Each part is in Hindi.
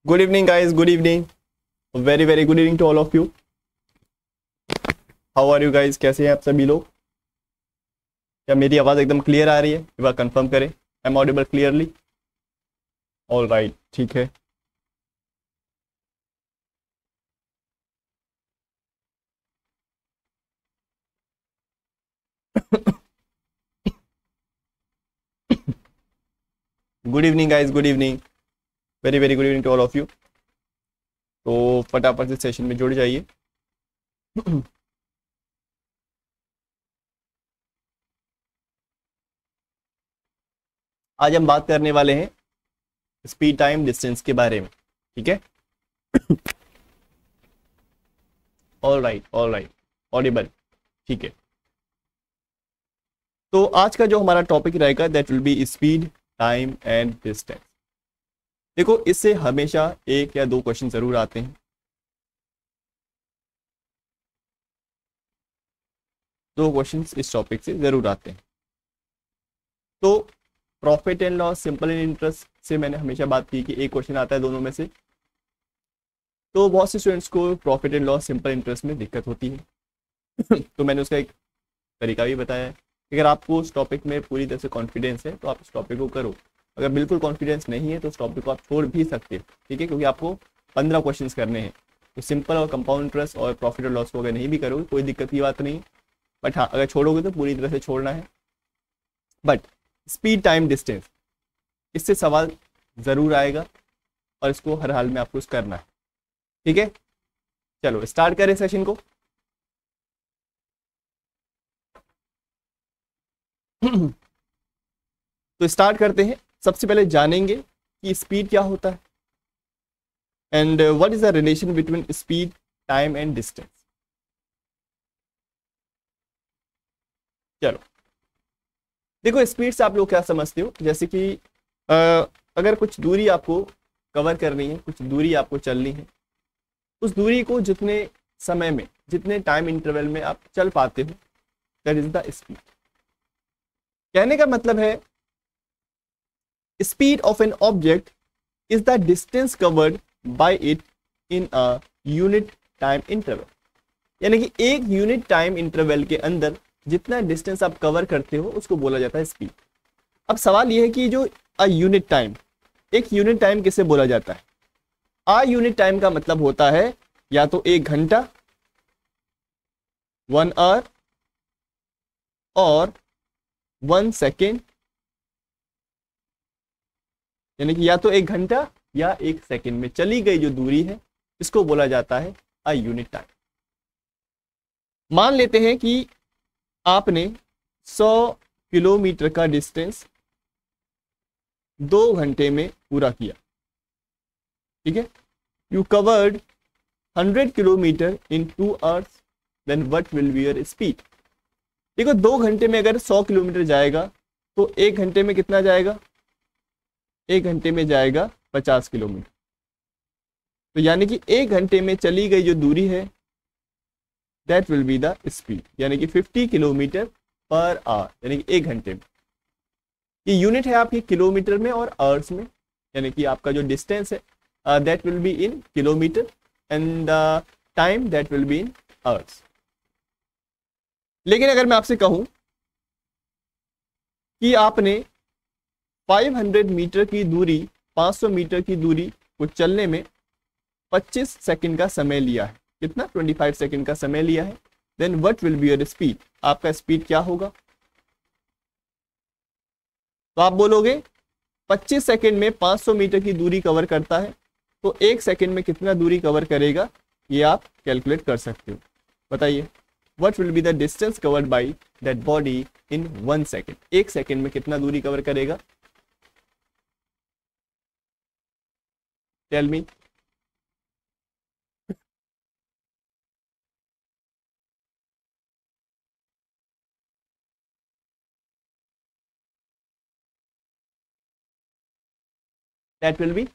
Good evening guys, good evening, very very good evening to all of you. How are you guys? कैसे हैं आप सभी लोग? क्या मेरी आवाज़ एकदम क्लियर आ रही है? एक बार कंफर्म करें, I am audible clearly? All right, ठीक है। Good evening guys, good evening, very very good evening to all of you. तो फटाफट से सेशन में जुड़ जाइए। आज हम बात करने वाले हैं स्पीड टाइम डिस्टेंस के बारे में, ठीक है? All right, all right, Audible, ठीक है। तो आज का जो हमारा टॉपिक रहेगा that will B speed time and distance. देखो, इससे हमेशा एक या दो क्वेश्चन जरूर आते हैं। दो क्वेश्चंस इस टॉपिक से जरूर आते हैं। तो profit and loss, simple and interest से मैंने हमेशा बात की कि एक क्वेश्चन आता है दोनों में से। तो बहुत से स्टूडेंट्स को profit and loss, simple interest में दिक्कत होती है। तो मैंने उसका एक तरीका भी बताया है। अगर आपको उस टॉपिक में पूरी तरह से कॉन्फिडेंस है तो आप उस टॉपिक को करो। अगर बिल्कुल कॉन्फिडेंस नहीं है तो उस टॉपिक को आप छोड़ भी सकते हो, ठीक है? क्योंकि आपको 15 क्वेश्चन करने हैं। तो सिंपल और कंपाउंड इंटरेस्ट और प्रॉफिट और लॉस को अगर नहीं भी करोगे कोई दिक्कत की बात नहीं। बट हाँ, अगर छोड़ोगे तो पूरी तरह से छोड़ना है। बट स्पीड टाइम डिस्टेंस, इससे सवाल ज़रूर आएगा और इसको हर हाल में आपको करना है, ठीक है? चलो स्टार्ट करें सेशन को। तो स्टार्ट करते हैं। सबसे पहले जानेंगे कि स्पीड क्या होता है and what is the relation between speed time and distance. चलो देखो, स्पीड से आप लोग क्या समझते हो? जैसे कि अगर कुछ दूरी आपको कवर करनी है, कुछ दूरी आपको चलनी है, उस दूरी को जितने समय में, जितने टाइम इंटरवल में आप चल पाते हो, दैट इज द स्पीड। कहने का मतलब है speed of an object is the distance covered bye it in a unit time interval. यानी कि एक यूनिट टाइम इंटरवल के अंदर जितना डिस्टेंस आप कवर करते हो उसको बोला जाता है स्पीड। अब सवाल यह है कि जो अ यूनिट टाइम, एक यूनिट टाइम किसे बोला जाता है? आ यूनिट टाइम का मतलब होता है या तो 1 घंटा, 1 आवर और 1 सेकेंड। यानी कि या तो 1 घंटा या 1 सेकेंड में चली गई जो दूरी है, इसको बोला जाता है अ यूनिट टाइम। मान लेते हैं कि आपने 100 किलोमीटर का डिस्टेंस 2 घंटे में पूरा किया, ठीक है? You covered 100 kilometre in 2 hours, then what will be your speed? देखो, 2 घंटे में अगर 100 किलोमीटर जाएगा तो 1 घंटे में कितना जाएगा? 1 घंटे में जाएगा 50 किलोमीटर। तो यानी कि 1 घंटे में चली गई जो दूरी है that will be the speed, यानी कि 50 किलोमीटर पर आवर, यानी कि 1 घंटे में। ये यूनिट है आपकी किलोमीटर में और आवर्स में, यानी कि आपका जो डिस्टेंस है that will be in kilometre and time that will be in hours. लेकिन अगर मैं आपसे कहूं कि आपने 500 मीटर की दूरी, 500 मीटर की दूरी को चलने में 25 सेकंड का समय लिया है, कितना? 25 सेकंड का समय लिया है, then what will be your speed? आपका स्पीड क्या होगा? तो आप बोलोगे 25 सेकंड में 500 मीटर की दूरी कवर करता है, तो 1 सेकंड में कितना दूरी कवर करेगा ये आप कैलकुलेट कर सकते हो। बताइए, what will be the distance covered by that body in 1 second? 1 second में कितना दूरी कवर करेगा? Tell me. That will be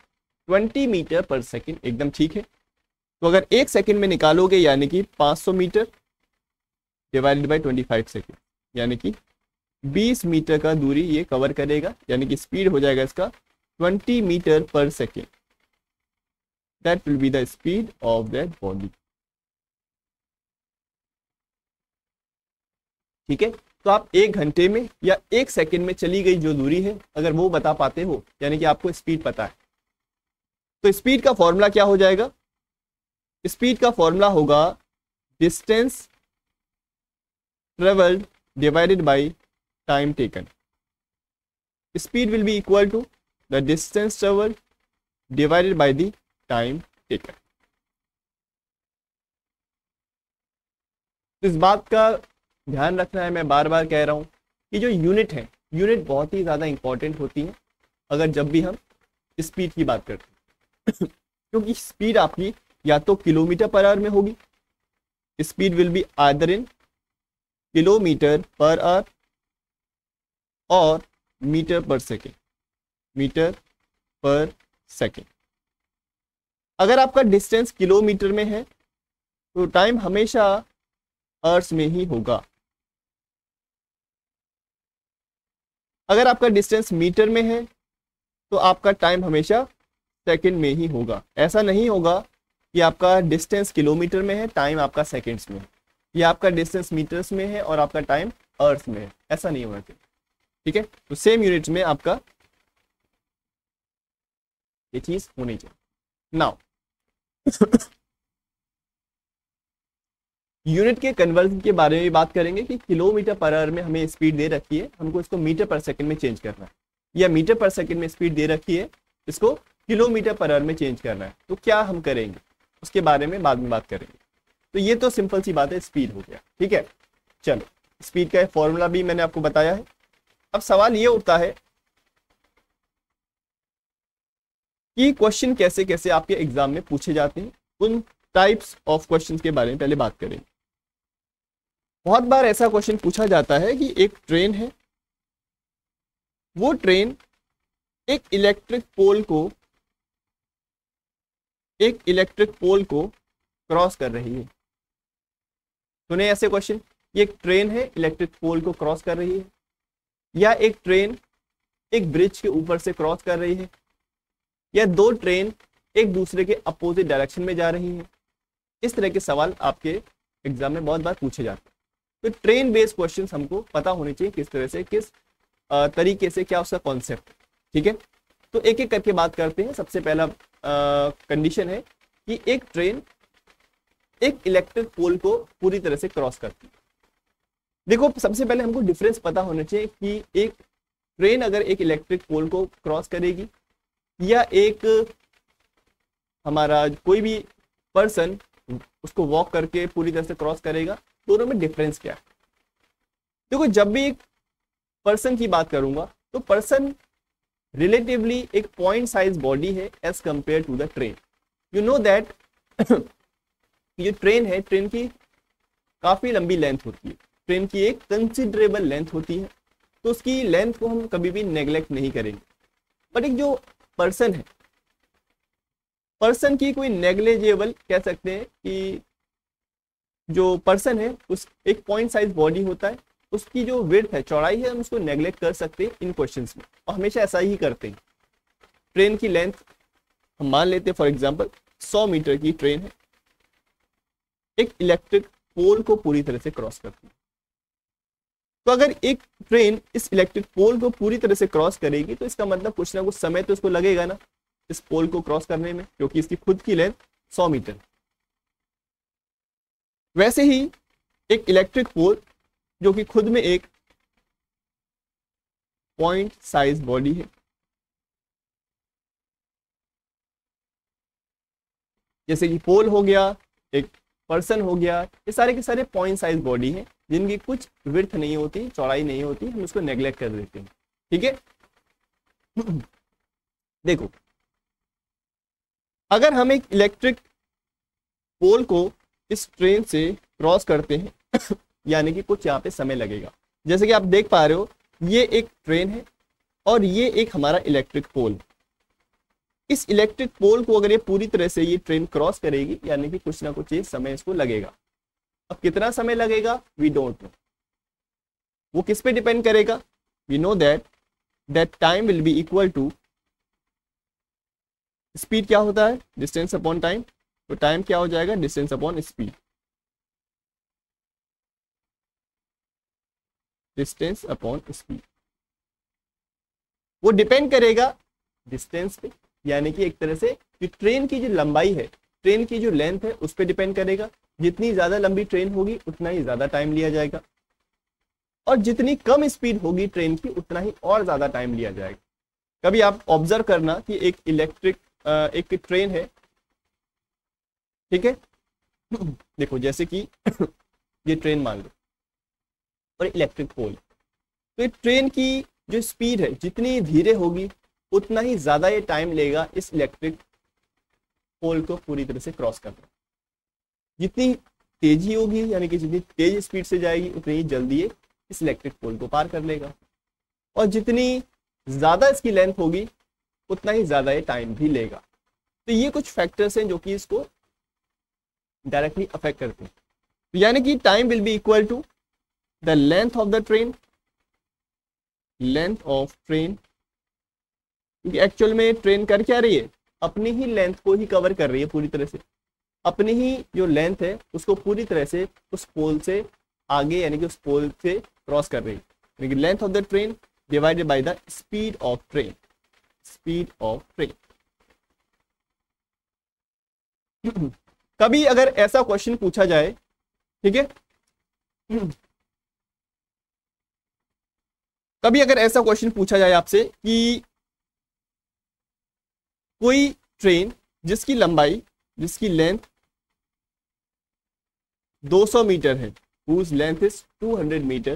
20 metre per second, एकदम ठीक है। तो अगर 1 सेकंड में निकालोगे यानी कि 500 मीटर डिवाइडेड बाय 25 सेकंड, यानी कि 20 मीटर का दूरी ये कवर करेगा, यानी कि स्पीड हो जाएगा इसका 20 metre per second. That will be the speed of that body. ठीक है, तो आप 1 घंटे में या 1 सेकंड में चली गई जो दूरी है अगर वो बता पाते हो, यानी कि आपको स्पीड पता है, तो स्पीड का फॉर्मूला क्या हो जाएगा? स्पीड का फॉर्मूला होगा distance travelled divided by time taken. Speed will be equal to the distance travelled divided by the time taken. इस बात का ध्यान रखना है, मैं बार बार कह रहा हूं कि जो यूनिट है, यूनिट बहुत ही ज्यादा इंपॉर्टेंट होती है अगर जब भी हम स्पीड की बात करते हैं क्योंकि स्पीड आपकी या तो किलोमीटर पर आवर में होगी, speed will be either in kilometre per hour और metre per second, metre per second. अगर आपका डिस्टेंस किलोमीटर में है तो टाइम हमेशा आवर्स में ही होगा। अगर आपका डिस्टेंस मीटर में है तो आपका टाइम हमेशा सेकंड में ही होगा। ऐसा नहीं होगा कि आपका डिस्टेंस किलोमीटर में है, टाइम आपका सेकंड्स में है, या आपका डिस्टेंस मीटर्स में है और आपका टाइम आवर्स में है, ऐसा नहीं होना चाहिए। ठीक है, तो सेम यूनिट में आपका ये चीज होनी चाहिए। नाउ यूनिट के कन्वर्जन के बारे में भी बात करेंगे कि किलोमीटर पर आवर में हमें स्पीड दे रखी है, हमको इसको मीटर पर सेकंड में चेंज करना है, या मीटर पर सेकंड में स्पीड दे रखी है, इसको किलोमीटर पर आवर में चेंज करना है। तो क्या हम करेंगे उसके बारे में बाद में बात करेंगे। तो ये तो सिंपल सी बात है, स्पीड हो गया। ठीक है, चलो स्पीड का फॉर्मूला भी मैंने आपको बताया है। अब सवाल ये उठता है कि क्वेश्चन कैसे कैसे आपके एग्जाम में पूछे जाते हैं, उन टाइप्स ऑफ क्वेश्चंस के बारे में पहले बात करेंगे। बहुत बार ऐसा क्वेश्चन पूछा जाता है कि एक ट्रेन है, वो ट्रेन एक इलेक्ट्रिक पोल को क्रॉस कर रही है। सुने ऐसे क्वेश्चन, ये एक ट्रेन है इलेक्ट्रिक पोल को क्रॉस कर रही है, या एक ट्रेन एक ब्रिज के ऊपर से क्रॉस कर रही है, या दो ट्रेन एक दूसरे के अपोजिट डायरेक्शन में जा रही हैं। इस तरह के सवाल आपके एग्जाम में बहुत बार पूछे जाते हैं। तो ट्रेन बेस्ड क्वेश्चंस हमको पता होने चाहिए किस तरह से, किस तरीके से, क्या उसका कॉन्सेप्ट। ठीक है, तो एक एक करके बात करते हैं। सबसे पहला कंडीशन है कि एक ट्रेन एक इलेक्ट्रिक पोल को पूरी तरह से क्रॉस करती है। देखो, सबसे पहले हमको डिफरेंस पता होना चाहिए कि एक ट्रेन अगर एक इलेक्ट्रिक पोल को क्रॉस करेगी या एक हमारा कोई भी पर्सन उसको वॉक करके पूरी तरह से क्रॉस करेगा, दोनों में डिफरेंस क्या है। देखो, जब भी एक पर्सन की बात करूंगा तो पर्सन रिलेटिवली एक पॉइंट साइज बॉडी है as compared to the train. You know that ये ट्रेन है, ट्रेन की काफी लंबी लेंथ होती है, ट्रेन की एक कंसिडरेबल लेंथ होती है, तो उसकी लेंथ को हम कभी भी नेग्लेक्ट नहीं करेंगे। बट एक जो पर्सन है, पर्सन की कोई नेग्लेजेबल कह सकते हैं कि जो पर्सन है उस एक पॉइंट साइज बॉडी होता है, उसकी जो विड्थ है, चौड़ाई है, हम उसको नेग्लेक्ट कर सकते हैं इन क्वेश्चंस में, और हमेशा ऐसा ही करते हैं। ट्रेन की लेंथ हम मान लेते हैं फॉर एग्जांपल 100 मीटर की ट्रेन है, एक इलेक्ट्रिक पोल को पूरी तरह से क्रॉस करती है। तो अगर एक ट्रेन इस इलेक्ट्रिक पोल को पूरी तरह से क्रॉस करेगी तो इसका मतलब कुछ ना कुछ समय तो इसको लगेगा ना इस पोल को क्रॉस करने में, क्योंकि इसकी खुद की लेंथ 100 मीटर। वैसे ही एक इलेक्ट्रिक पोल जो कि खुद में एक पॉइंट साइज बॉडी है, जैसे कि पोल हो गया, एक पर्सन हो गया, ये सारे के सारे पॉइंट साइज बॉडी हैं जिनकी कुछ विड्थ नहीं होती, चौड़ाई नहीं होती, हम उसको नेग्लेक्ट कर देते हैं। ठीक है, देखो, अगर हम एक इलेक्ट्रिक पोल को इस ट्रेन से क्रॉस करते हैं यानी कि कुछ यहाँ पे समय लगेगा। जैसे कि आप देख पा रहे हो, ये एक ट्रेन है और ये एक हमारा इलेक्ट्रिक पोल। इस इलेक्ट्रिक पोल को अगर ये पूरी तरह से ये ट्रेन क्रॉस करेगी यानी कि कुछ ना कुछ ये समय इसको लगेगा। अब कितना समय लगेगा वी डोंट नो, वो किस पे डिपेंड करेगा। We know that time will be equal to speed क्या होता है, डिस्टेंस अपॉन टाइम, तो टाइम क्या हो जाएगा, distance upon speed, distance upon speed. वो डिपेंड करेगा डिस्टेंस पे, यानी कि एक तरह से कि ट्रेन की जो लंबाई है, ट्रेन की जो लेंथ है उस पर डिपेंड करेगा। जितनी ज्यादा लंबी ट्रेन होगी उतना ही ज्यादा टाइम लिया जाएगा, और जितनी कम स्पीड होगी ट्रेन की उतना ही और ज्यादा टाइम लिया जाएगा। कभी आप ऑब्जर्व करना कि एक इलेक्ट्रिक एक ट्रेन है, ठीक है देखो जैसे कि ये ट्रेन मान लो और इलेक्ट्रिक पोल, तो ये ट्रेन की जो स्पीड है जितनी धीरे होगी उतना ही ज्यादा ये टाइम लेगा इस इलेक्ट्रिक पोल को पूरी तरह से क्रॉस करना। जितनी तेजी होगी यानी कि जितनी तेज स्पीड से जाएगी उतनी ही जल्दी ये इस इलेक्ट्रिक पोल को पार कर लेगा, और जितनी ज्यादा इसकी लेंथ होगी उतना ही ज्यादा ये टाइम भी लेगा। तो ये कुछ फैक्टर्स हैं जो कि इसको डायरेक्टली अफेक्ट करते हैं। तो यानी कि time will be equal to the length of the train, length of train, क्योंकि एक्चुअल में ट्रेन कर क्या रही है, अपनी ही लेंथ को ही कवर कर रही है पूरी तरह से, अपनी ही जो लेंथ है उसको पूरी तरह से उस पोल से आगे यानी कि उस पोल से क्रॉस कर रही है, यानी कि length of the train divided by the speed of train, speed of train. कभी अगर ऐसा क्वेश्चन पूछा जाए, ठीक है कभी अगर ऐसा क्वेश्चन पूछा जाए आपसे कि कोई ट्रेन जिसकी लंबाई, जिसकी लेंथ 200 मीटर है, whose length is 200 meter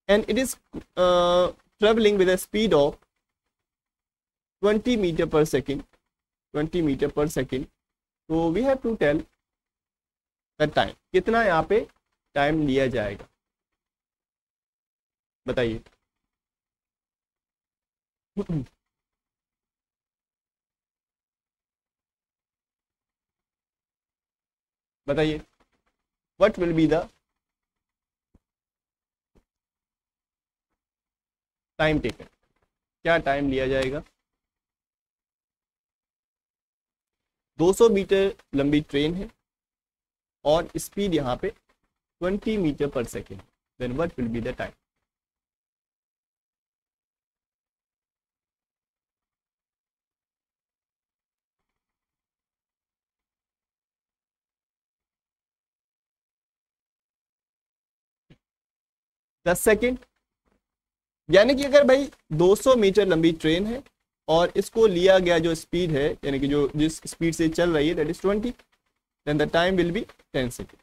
and it is traveling with a speed of 20 meter per second, 20 meter per second, so we have to tell the time, कितना यहाँ पे टाइम लिया जाएगा, बताइए बताइए what will be the time taken, क्या टाइम लिया जाएगा। 200 मीटर लंबी ट्रेन है और स्पीड यहाँ पे 20 metre per second, then what will be the time. दस सेकेंड, यानी कि अगर भाई 200 मीटर लंबी ट्रेन है और इसको लिया गया जो स्पीड है यानी कि जो जिस स्पीड से चल रही है that is 20, then the time will be 10 second.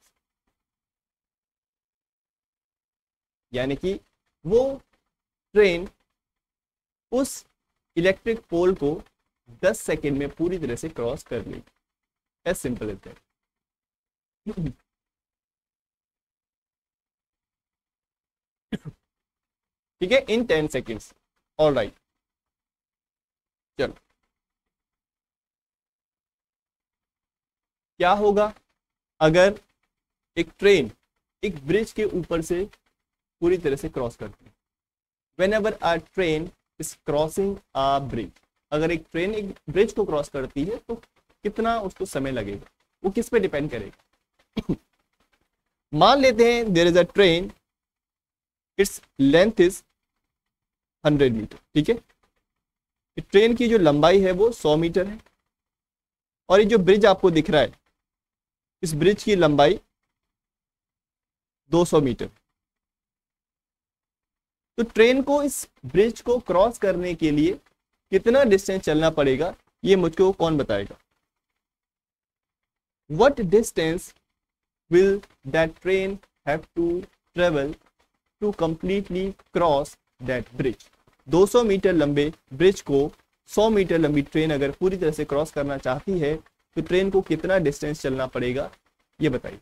यानी कि वो ट्रेन उस इलेक्ट्रिक पोल को 10 सेकेंड में पूरी तरह से क्रॉस कर लेगी, एज सिंपल एज दैट। ठीक है, इन 10 सेकेंड्स। ऑल राइट, चलो क्या होगा अगर एक ट्रेन एक ब्रिज के ऊपर से पूरी तरह से क्रॉस करती है। When ever a train is crossing a bridge, अगर एक ट्रेन एक ब्रिज को क्रॉस करती है तो कितना उसको समय लगेगा, वो किस पे डिपेंड करेगा। मान लेते हैं there is a train, it's length is 100 metre, ठीक है। ट्रेन की जो लंबाई है वो 100 मीटर है, और ये जो ब्रिज आपको दिख रहा है इस ब्रिज की लंबाई 200 मीटर। तो ट्रेन को इस ब्रिज को क्रॉस करने के लिए कितना डिस्टेंस चलना पड़ेगा ये मुझको कौन बताएगा। What distance will that train have to travel to completely cross that bridge. 200 metre लंबे ब्रिज को 100 मीटर लंबी ट्रेन अगर पूरी तरह से क्रॉस करना चाहती है तो ट्रेन को कितना डिस्टेंस चलना पड़ेगा ये बताइए।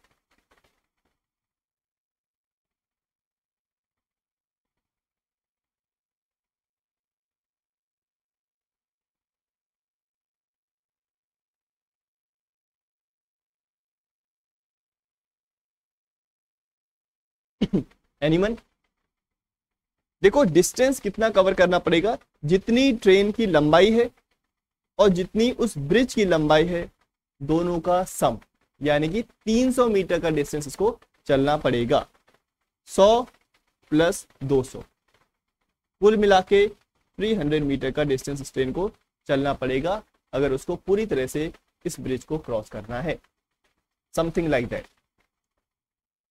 एनीवन, देखो डिस्टेंस कितना कवर करना पड़ेगा, जितनी ट्रेन की लंबाई है और जितनी उस ब्रिज की लंबाई है दोनों का सम, यानी कि 300 मीटर का डिस्टेंस इसको चलना पड़ेगा। 100 प्लस 200 कुल मिला के 300 मीटर का डिस्टेंस इस ट्रेन को चलना पड़ेगा अगर उसको पूरी तरह से इस ब्रिज को क्रॉस करना है। Something like that.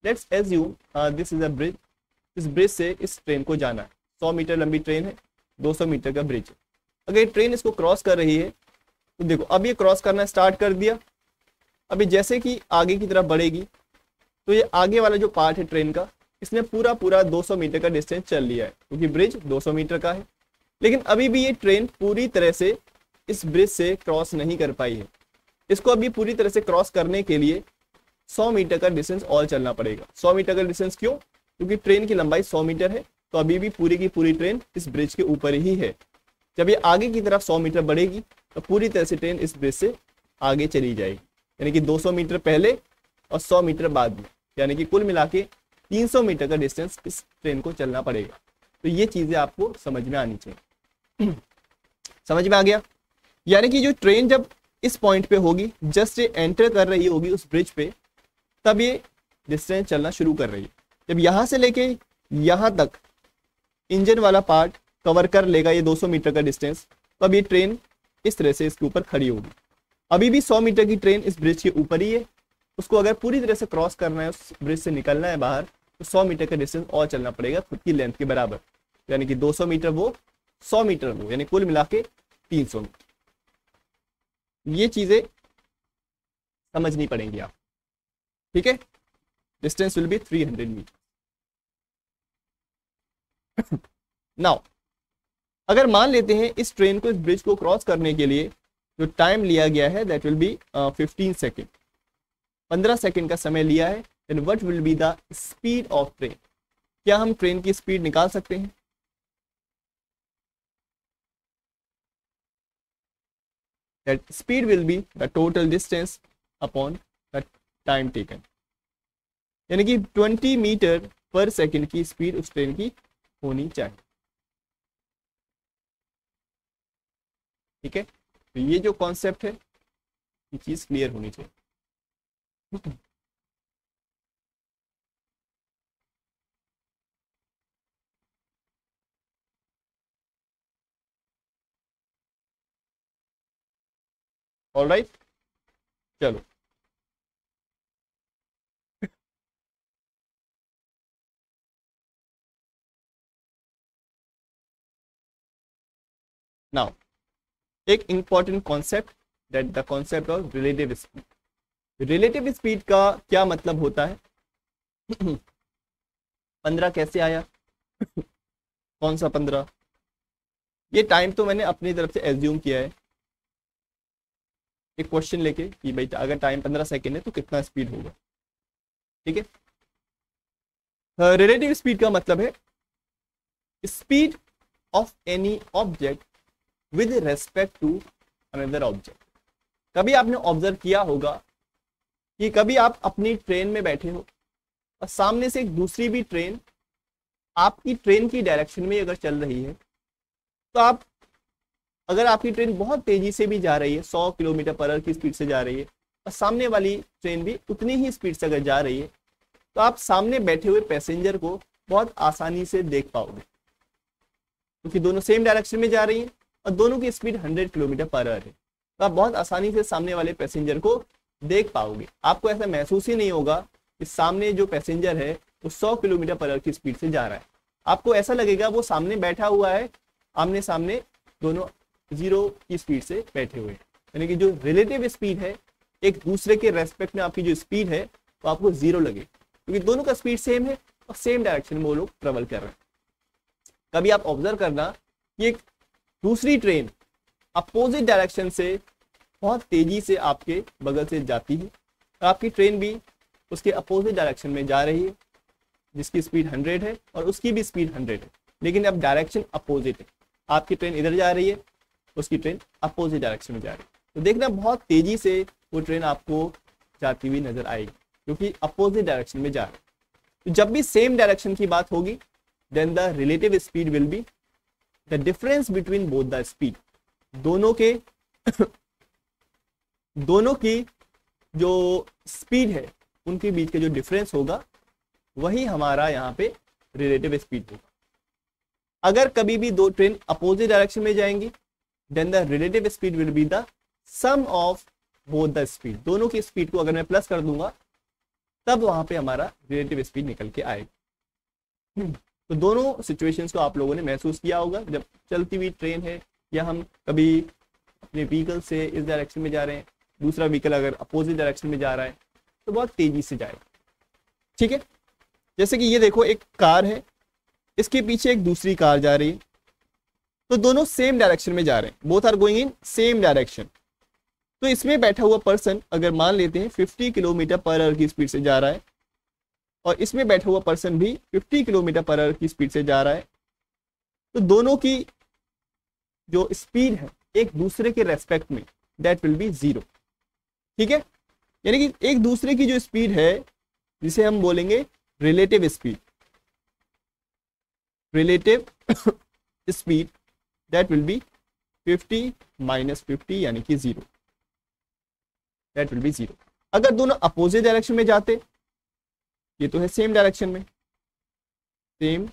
Let's assume this is a bridge. इस ब्रिज से इस ट्रेन को जाना है। 100 मीटर लंबी ट्रेन है, 200 मीटर का ब्रिज है। अगर ये ट्रेन इसको क्रॉस कर रही है तो देखो अब ये क्रॉस करना स्टार्ट कर दिया। अभी जैसे कि आगे की तरफ बढ़ेगी तो ये आगे वाला जो पार्ट है ट्रेन का, इसने पूरा 200 मीटर का डिस्टेंस चल लिया है क्योंकि ब्रिज 200 मीटर का है। लेकिन अभी भी ये ट्रेन पूरी तरह से इस ब्रिज से क्रॉस नहीं कर पाई है। इसको अभी पूरी तरह से क्रॉस करने के लिए 100 मीटर का डिस्टेंस और चलना पड़ेगा। 100 मीटर का डिस्टेंस क्यों? क्योंकि ट्रेन की लंबाई 100 मीटर है, तो अभी भी पूरी की पूरी ट्रेन इस ब्रिज के ऊपर ही है। जब ये आगे की तरफ 100 मीटर बढ़ेगी तो पूरी तरह से ट्रेन इस ब्रिज से आगे चली जाएगी, यानी कि 200 मीटर पहले और 100 मीटर बाद में, यानी कि कुल मिला के 300 मीटर का डिस्टेंस इस ट्रेन को चलना पड़ेगा। तो ये चीजें आपको समझ में आनी चाहिए। समझ में आ गया? यानी कि जो ट्रेन जब इस पॉइंट पे होगी, जस्ट ये एंटर कर रही होगी उस ब्रिज पे, तब ये डिस्टेंस चलना शुरू कर रही है। जब यहां से लेके यहां तक इंजन वाला पार्ट कवर कर लेगा ये 200 मीटर का डिस्टेंस, तब ये ट्रेन इस तरह से इसके ऊपर खड़ी होगी। अभी भी 100 मीटर की ट्रेन इस ब्रिज के ऊपर ही है। उसको अगर पूरी तरह से क्रॉस करना है, उस ब्रिज से निकलना है बाहर, तो 100 मीटर का डिस्टेंस और चलना पड़ेगा खुद की लेंथ के बराबर, यानी कि 200 मीटर वो, 100 मीटर वो, यानी कुल मिला के 300 मीटर। ये चीजें समझनी पड़ेंगी आप, ठीक है? Distance will be 300 metre. Now अगर मान लेते हैं इस ट्रेन को, इस ब्रिज को क्रॉस करने के लिए जो टाइम लिया गया है that will be 15 second, 15 second का समय लिया है, then what will be the speed of train? क्या हम ट्रेन की स्पीड निकाल सकते हैं? That speed will be the total distance upon the time taken, यानी कि 20 मीटर पर सेकेंड की स्पीड उस ट्रेन की होनी चाहिए। ठीक है, तो ये जो कॉन्सेप्ट है ये चीज क्लियर होनी चाहिए। ऑलराइट, चलो नाउ एक important concept, that the concept of relative speed. Relative speed का क्या मतलब होता है? 15 कैसे आया? कौन सा 15? ये टाइम तो मैंने अपनी तरफ से एज्यूम किया है एक क्वेश्चन लेके कि भाई अगर टाइम 15 सेकेंड है तो कितना स्पीड होगा। ठीक है, रिलेटिव स्पीड का मतलब है speed of any object with respect to another object. कभी आपने ऑब्जर्व किया होगा कि कभी आप अपनी ट्रेन में बैठे हो और सामने से एक दूसरी भी ट्रेन आपकी ट्रेन की डायरेक्शन में अगर चल रही है, तो आप, अगर आपकी ट्रेन बहुत तेजी से भी जा रही है, 100 किलोमीटर पर आवर की स्पीड से जा रही है, और सामने वाली ट्रेन भी उतनी ही स्पीड से अगर जा रही है, तो आप सामने बैठे हुए पैसेंजर को बहुत आसानी से देख पाओगे, क्योंकि दोनों सेम डायरेक्शन में जा रही है और दोनों की स्पीड 100 किलोमीटर पर आवर है। तो आप बहुत आसानी से सामने वाले पैसेंजर को देख पाओगे। आपको ऐसा महसूस ही नहीं होगा कि सामने जो पैसेंजर है वो 100 किलोमीटर पर आवर की स्पीड से जा रहा है। आपको ऐसा लगेगा वो सामने बैठा हुआ है, आमने सामने दोनों 0 की स्पीड से बैठे हुए हैं। यानी कि जो रिलेटिव स्पीड है, एक दूसरे के रेस्पेक्ट में आपकी जो स्पीड है वो आपको 0 लगे, क्योंकि दोनों का स्पीड सेम है और सेम डायरेक्शन में वो लोग ट्रेवल कर रहे हैं। कभी आप ऑब्जर्व करना कि एक दूसरी ट्रेन अपोजिट डायरेक्शन से बहुत तेजी से आपके बगल से जाती है, और आपकी ट्रेन भी उसके अपोजिट डायरेक्शन में जा रही है, जिसकी स्पीड 100 है और उसकी भी स्पीड 100 है, लेकिन अब डायरेक्शन अपोजिट है। आपकी ट्रेन इधर जा रही है, उसकी ट्रेन अपोजिट डायरेक्शन में जा रही है, तो देखना बहुत तेजी से वो ट्रेन आपको जाती हुई नजर आएगी, क्योंकि अपोजिट डायरेक्शन में जा रही है। तो जब भी सेम डायरेक्शन की बात होगी, then the relative speed will be the difference between both the speed, दोनों के दोनों की जो स्पीड है उनके बीच का जो डिफरेंस होगा वही हमारा यहाँ पे रिलेटिव स्पीड होगा। अगर कभी भी दो ट्रेन अपोजिट डायरेक्शन में जाएंगी then the relative speed will be the sum of both the speed. दोनों की स्पीड को अगर मैं प्लस कर दूंगा तब वहां पे हमारा रिलेटिव स्पीड निकल के आएगी। तो दोनों सिचुएशंस को आप लोगों ने महसूस किया होगा। जब चलती हुई ट्रेन है या हम कभी अपने व्हीकल से इस डायरेक्शन में जा रहे हैं, दूसरा व्हीकल अगर अपोजिट डायरेक्शन में जा रहा है तो बहुत तेजी से जाएगा। ठीक है, जैसे कि ये देखो एक कार है, इसके पीछे एक दूसरी कार जा रही है, तो दोनों सेम डायरेक्शन में जा रहे हैं, both are going in same direction. तो इसमें बैठा हुआ पर्सन अगर मान लेते हैं 50 किलोमीटर पर आवर की स्पीड से जा रहा है और इसमें बैठा हुआ पर्सन भी 50 किलोमीटर पर आवर की स्पीड से जा रहा है, तो दोनों की जो स्पीड है एक दूसरे के रेस्पेक्ट में दैट विल बी जीरो। ठीक है, यानी कि एक दूसरे की जो स्पीड है जिसे हम बोलेंगे relative speed, relative speed that will B 50 minus 50 यानी कि zero, that will B zero. अगर दोनों अपोजिट डायरेक्शन में जाते, ये तो है सेम डायरेक्शन में, सेम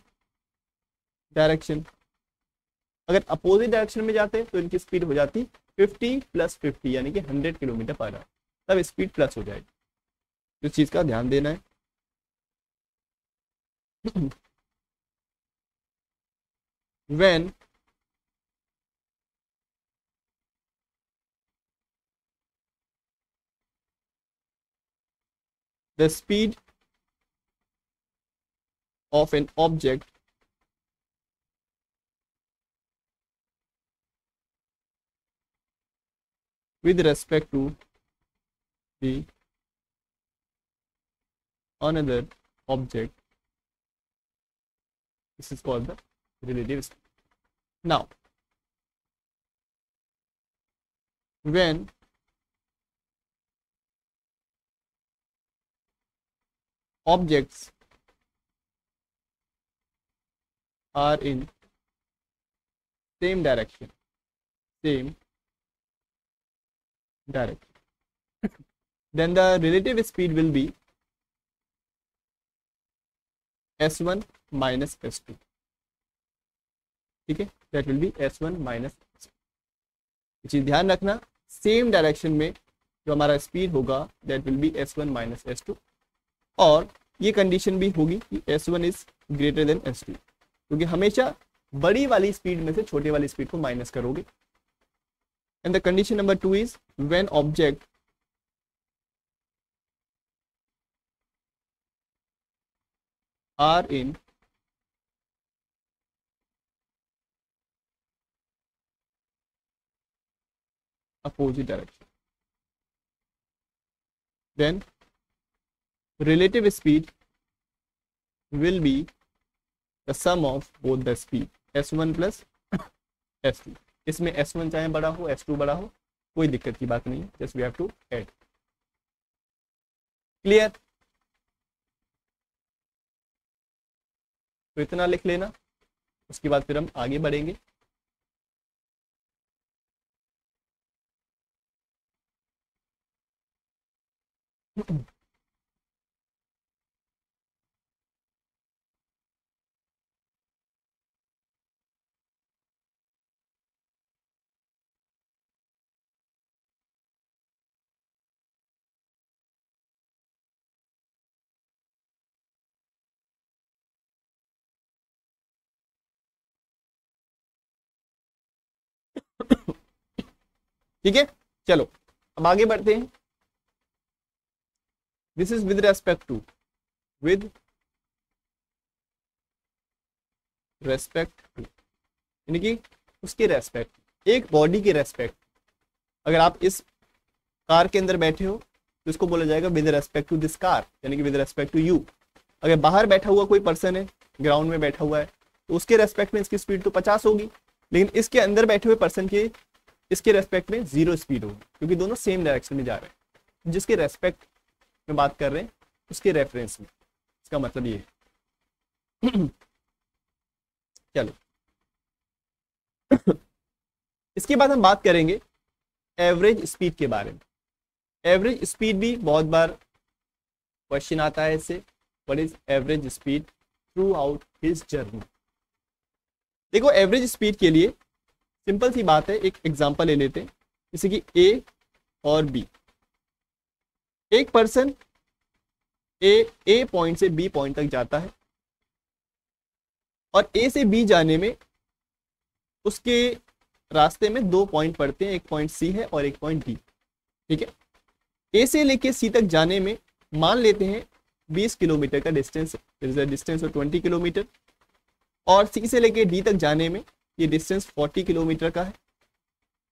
डायरेक्शन, अगर अपोजिट डायरेक्शन में जाते तो इनकी स्पीड हो जाती 50 प्लस 50 यानी कि 100 किलोमीटर पर आवर, तब स्पीड प्लस हो जाएगी। इस चीज का ध्यान देना है। when the speed of an object with respect to the another object, this is called the relative speed. Now when objects are in same direction, then the relative speed will be s1 minus s2. ठीक है, that will B s1 minus s2। ये चीज ध्यान रखना, सेम डायरेक्शन में जो हमारा स्पीड होगा that will B s1 minus s2, और ये कंडीशन भी होगी कि s1 is greater than s2, क्योंकि हमेशा बड़ी वाली स्पीड में से छोटे वाली स्पीड को माइनस करोगे। And the condition number 2 is when object are in opposite direction, then relative speed will be the sum of both the speed s1 plus s2। इसमें s1 चाहे बड़ा हो s2 बड़ा हो कोई दिक्कत की बात नहीं है, just we have to add. Clear? तो इतना लिख लेना, उसके बाद फिर हम आगे बढ़ेंगे। ठीक है, चलो अब आगे बढ़ते हैं। This is with respect to, with respect to यानी कि उसके रेस्पेक्ट, एक बॉडी के रेस्पेक्ट। अगर आप इस कार के अंदर बैठे हो तो इसको बोला जाएगा with respect to this car, यानी कि विद रेस्पेक्ट टू यू। अगर बाहर बैठा हुआ कोई पर्सन है, ग्राउंड में बैठा हुआ है, तो उसके रेस्पेक्ट में इसकी स्पीड तो 50 होगी, लेकिन इसके अंदर बैठे हुए पर्सन के इसके रेस्पेक्ट में 0 स्पीड होगी, क्योंकि दोनों सेम डायरेक्शन में जा रहे हैं। जिसके रेस्पेक्ट में बात कर रहे हैं उसके रेफरेंस में, इसका मतलब ये है। चलो इसके बाद हम बात करेंगे एवरेज स्पीड के बारे में। एवरेज स्पीड भी बहुत बार क्वेश्चन आता है इससे, what is average speed through out his journey. देखो एवरेज स्पीड के लिए सिंपल सी बात है, एक एग्जांपल ले लेते हैं, जैसे कि ए और बी। एक पर्सन ए पॉइंट से बी पॉइंट तक जाता है और ए से बी जाने में उसके रास्ते में 2 पॉइंट पड़ते हैं, एक पॉइंट सी है और एक पॉइंट डी। ठीक है, ए से लेके सी तक जाने में मान लेते हैं 20 किलोमीटर का डिस्टेंस, डिस्टेंस ऑफ 20 किलोमीटर, और सी से लेके डी तक जाने में ये डिस्टेंस 40 किलोमीटर का है,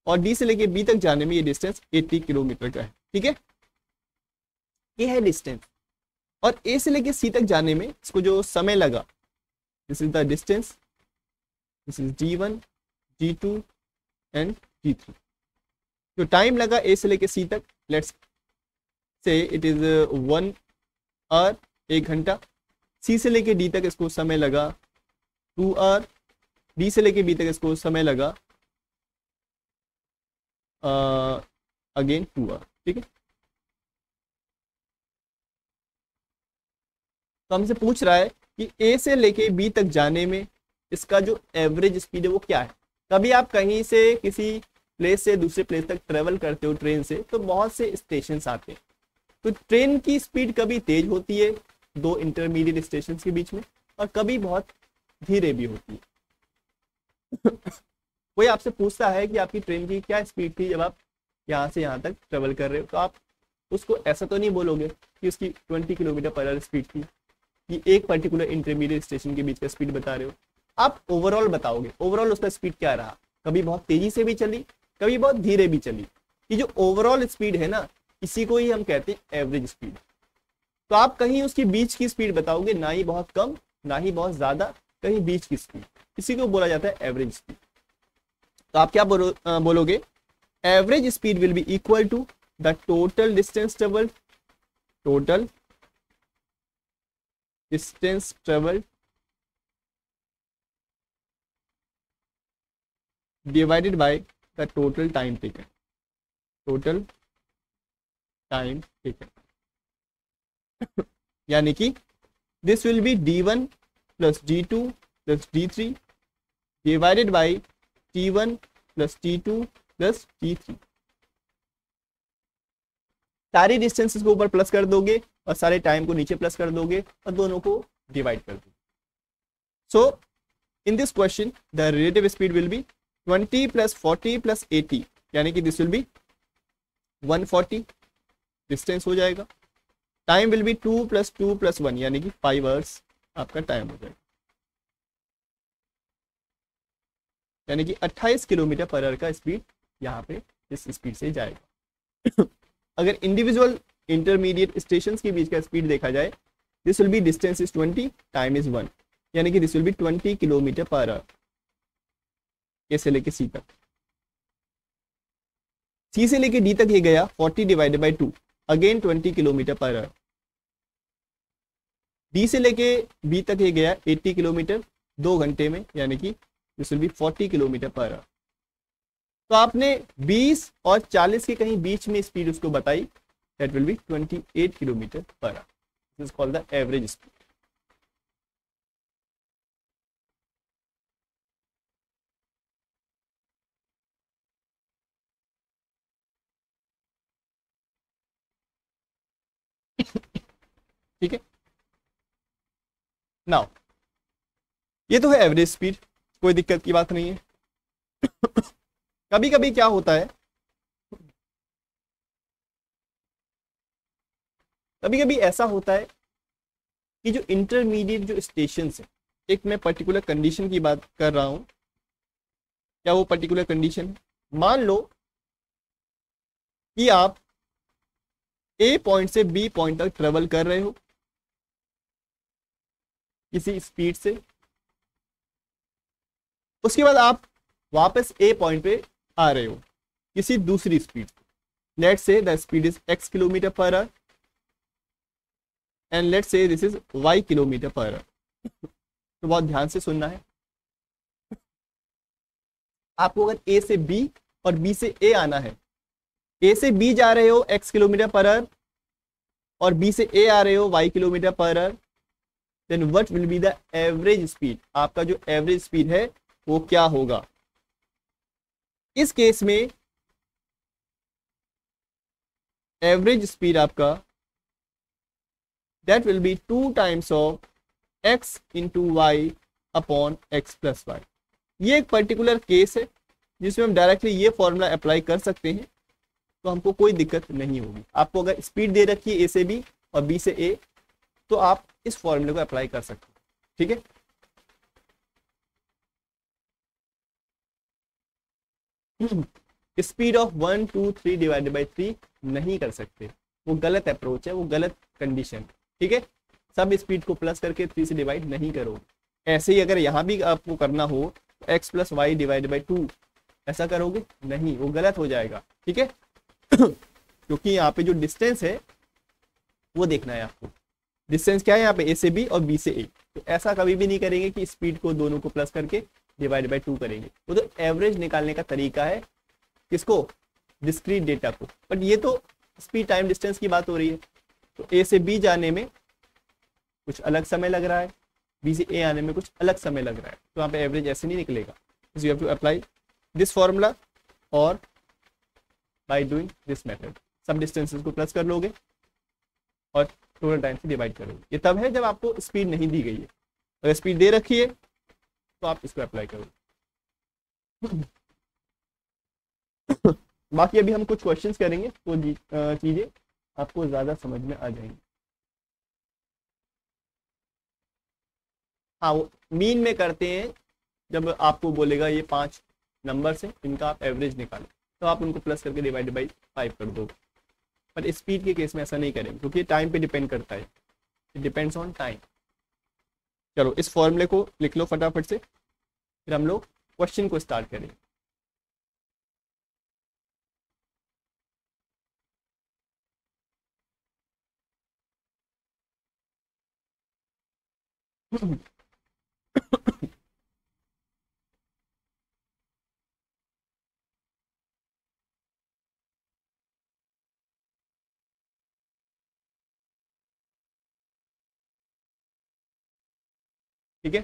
और डी से लेके बी तक जाने में ये डिस्टेंस 80 किलोमीटर का है। ठीक है, ये है डिस्टेंस। और ए से लेके सी तक जाने में इसको जो समय लगा, this is the distance, this is D1, D2 and D3। जो टाइम लगा ए से लेके सी तक, let's say it is 1 our, 1 घंटा। सी से लेके डी तक इसको समय लगा 2 आवर, डी से लेके बी तक इसको समय लगा अगेन 2 आवर। ठीक है, तो हमसे पूछ रहा है कि ए से लेके बी तक जाने में इसका जो एवरेज स्पीड है वो क्या है। कभी आप कहीं से किसी प्लेस से दूसरे प्लेस तक ट्रेवल करते हो ट्रेन से, तो बहुत से स्टेशन आते हैं, तो ट्रेन की स्पीड कभी तेज होती है 2 इंटरमीडिएट स्टेशन के बीच में, और कभी बहुत धीरे भी होती है। कोई आपसे पूछता है कि आपकी ट्रेन की क्या स्पीड थी जब आप यहाँ से यहाँ तक ट्रेवल कर रहे हो, तो आप उसको ऐसा तो नहीं बोलोगे कि उसकी 20 किलोमीटर पर आवर स्पीड थी, कि एक पर्टिकुलर इंटरमीडिएट स्टेशन के बीच का स्पीड बता रहे हो। आप ओवरऑल बताओगे, ओवरऑल उसका स्पीड क्या रहा, कभी बहुत तेजी से भी चली, कभी बहुत धीरे भी चली। ये जो ओवरऑल स्पीड है ना, इसी को ही हम कहते हैं एवरेज स्पीड। तो आप कहीं उसकी बीच की स्पीड बताओगे, ना ही बहुत कम ना ही बहुत ज्यादा, कहीं बीच की स्पीड, इसी को बोला जाता है एवरेज स्पीड। तो आप क्या बोलोगे, average speed will be equal to the total distance travelled, total distance travelled divided by the total time taken, total time taken. यानी कि this will be D1 plus D2 plus D3 divided by T1 plus T2 plus T3। सारी डिस्टेंसेस को ऊपर प्लस कर दोगे और सारे टाइम को नीचे प्लस कर दोगे और दोनों को डिवाइड कर दोगे। So in this question the relative speed will be 20 plus 40 plus 80, यानी कि दिस विल बी 140 डिस्टेंस हो जाएगा। Time will be 2 plus 2 plus 1, यानी कि 5 आवर्स आपका टाइम हो जाएगा, यानी कि 28 किलोमीटर पर आवर का स्पीड यहाँ पे इस स्पीड से जाएगा। अगर इंडिविजुअल इंटरमीडिएट स्टेशन के बीच का स्पीड देखा जाए, this will be distance is 20, time is 1, यानी कि this will be 20 kilometre per hour A से लेके सी तक। सी से लेके डी तक ये गया 40 divided by 2, again 20 kilometre per our. D से लेके बी तक ये गया 80 किलोमीटर 2 घंटे में, यानी कि this will B 40 kilometre per hour. तो आपने 20 और 40 के कहीं बीच में स्पीड उसको बताई, that will B 28 kilometre per hour. This is called the average speed. ठीक है, नाउ ये तो है एवरेज स्पीड, कोई दिक्कत की बात नहीं है। कभी कभी क्या होता है, कभी कभी ऐसा होता है कि जो इंटरमीडिएट जो स्टेशन है, एक मैं पर्टिकुलर कंडीशन की बात कर रहा हूं, क्या वो पर्टिकुलर कंडीशन, मान लो कि आप ए पॉइंट से बी पॉइंट तक ट्रेवल कर रहे हो किसी स्पीड से, उसके बाद आप वापस ए पॉइंट पे आ रहे हो किसी दूसरी स्पीड से, let's say the speed is x kilometre per hour and let's say this is y kilometre per hour. तो बहुत ध्यान से सुनना है, आपको अगर ए से बी और बी से ए आना है, ए से बी जा रहे हो x किलोमीटर पर आवर और बी से ए आ रहे हो y kilometre per hour, then what will be the average speed, आपका जो एवरेज स्पीड है वो क्या होगा। इस केस में एवरेज स्पीड आपका that will be 2 times of x into Y upon X plus Y. ये एक पर्टिकुलर केस है जिसमें हम डायरेक्टली ये फॉर्मूला अप्लाई कर सकते हैं, तो हमको कोई दिक्कत नहीं होगी। आपको अगर स्पीड दे रखी है ए से बी और बी से ए, तो आप इस फॉर्मूले को अप्लाई कर सकते हैं, ठीक है। स्पीड ऑफ 1 2 3 डिवाइडेड बाई 3 नहीं कर सकते, वो गलत अप्रोच है, वो गलत कंडीशन, ठीक है। सब स्पीड को प्लस करके 3 से डिवाइड नहीं करो। ऐसे ही अगर यहाँ भी आपको करना हो तो x plus Y divide by 2 ऐसा करोगे नहीं, वो गलत हो जाएगा, ठीक है। क्योंकि यहाँ पे जो डिस्टेंस है वो देखना है आपको। डिस्टेंस क्या है यहाँ पे, ए से बी और बी से ए। तो ऐसा कभी भी नहीं करेंगे कि स्पीड को दोनों को प्लस करके डिवाइड बाई 2 करेंगे, वो तो एवरेज निकालने का तरीका है। किसको, डिस्क्रीट डेटा को। बट ये तो स्पीड टाइम डिस्टेंस की बात हो रही है, तो ए से बी जाने में कुछ अलग समय लग रहा है, बी से ए आने में कुछ अलग समय लग रहा है, तो यहाँ पे एवरेज ऐसे नहीं निकलेगा। You have to apply this formula और बाय डूइंग दिस मेथड सब डिस्टेंसेस को प्लस कर लोगे और टोटल टाइम से डिवाइड करोगे। ये तब है जब आपको स्पीड नहीं दी गई है, अगर स्पीड दे रखी है तो आप इसको अप्लाई करोगे। बाकी अभी हम कुछ क्वेश्चंस करेंगे तो चीजें आपको ज्यादा समझ में आ जाएंगी। हाँ, वो मीन में करते हैं, जब आपको बोलेगा ये 5 नंबर से इनका आप एवरेज निकालें, तो आप उनको प्लस करके डिवाइड बाई 5 कर दो। पर स्पीड के केस में ऐसा नहीं करेंगे क्योंकि टाइम पे डिपेंड करता है, इट डिपेंड्स ऑन टाइम। चलो इस फॉर्मूले को लिख लो फटाफट से, फिर हम लोग क्वेश्चन को स्टार्ट करेंगे। ठीक है,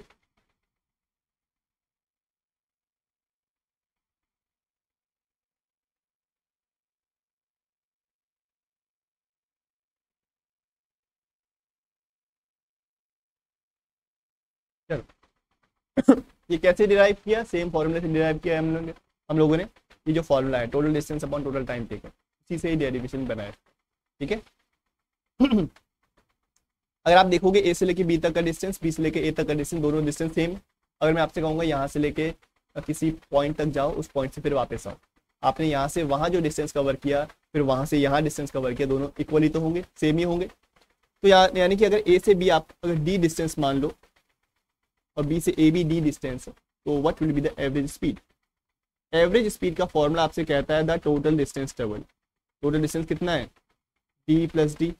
चलो ये कैसे डिराइव किया, सेम फॉर्मूले से डिराइव किया हम लोगों ने। ये जो फॉर्मूला है total distance upon total time taken, उसी से ही डेरिवेशन बनाया, ठीक है। अगर आप देखोगे ए से लेके बी तक का डिस्टेंस, बी से लेके ए तक का डिस्टेंस, दोनों डिस्टेंस सेम। अगर मैं आपसे कहूँगा यहाँ से लेके किसी पॉइंट तक जाओ, उस पॉइंट से फिर वापस आओ, आपने यहाँ से वहाँ जो डिस्टेंस कवर किया फिर वहाँ से यहाँ डिस्टेंस कवर किया, दोनों इक्वली तो होंगे, सेम ही होंगे। तो यानी कि अगर ए से बी आप अगर डी डिस्टेंस मान लो और बी से ए बी डी डिस्टेंस है, तो what will be the average speed. Average speed का फॉर्मूला आपसे कहता है the total distance travel. Total distance कितना है, डी प्लस डी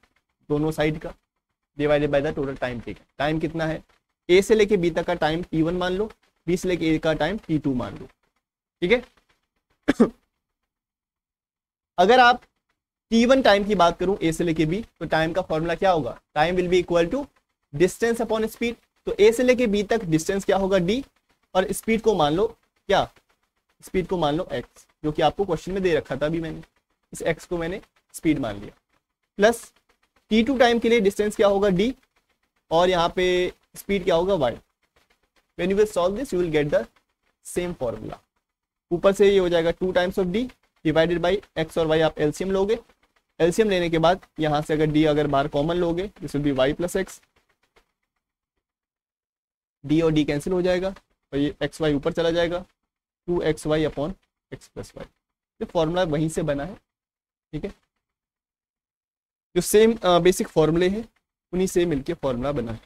दोनों साइड का divided by the total time taken. Time कितना है, ए से लेके बी तक का टाइम t1 मान लो, बी से लेके ए का टाइम t2 मान लो, ठीक है। अगर आप t1 टाइम की बात करूं ए से लेके बी, तो टाइम का फॉर्मूला क्या होगा, time will be equal to distance upon speed. तो ए से लेके बी तक डिस्टेंस क्या होगा d, और स्पीड को मान लो क्या, स्पीड को मान लो x, जो कि आपको क्वेश्चन में दे रखा था अभी मैंने, इस x को मैंने स्पीड मान लिया, प्लस t2 टाइम के लिए डिस्टेंस क्या होगा d, और यहाँ पे स्पीड क्या होगा y। When you will solve this you will get the same formula. ऊपर से ये हो जाएगा 2 times of d divided by x और y, आप एलसीएम लोगे, एलसीएम लेने के बाद यहाँ से अगर d अगर बाहर कॉमन लोगे this will B y plus x, d और d कैंसिल हो जाएगा और ये एक्स वाई ऊपर चला जाएगा, 2xy upon X plus Y. ये फॉर्मूला वहीं से बना है, ठीक है। जो सेम बेसिक फॉर्मूले हैं उन्हीं से मिलके फॉर्मूला बना है।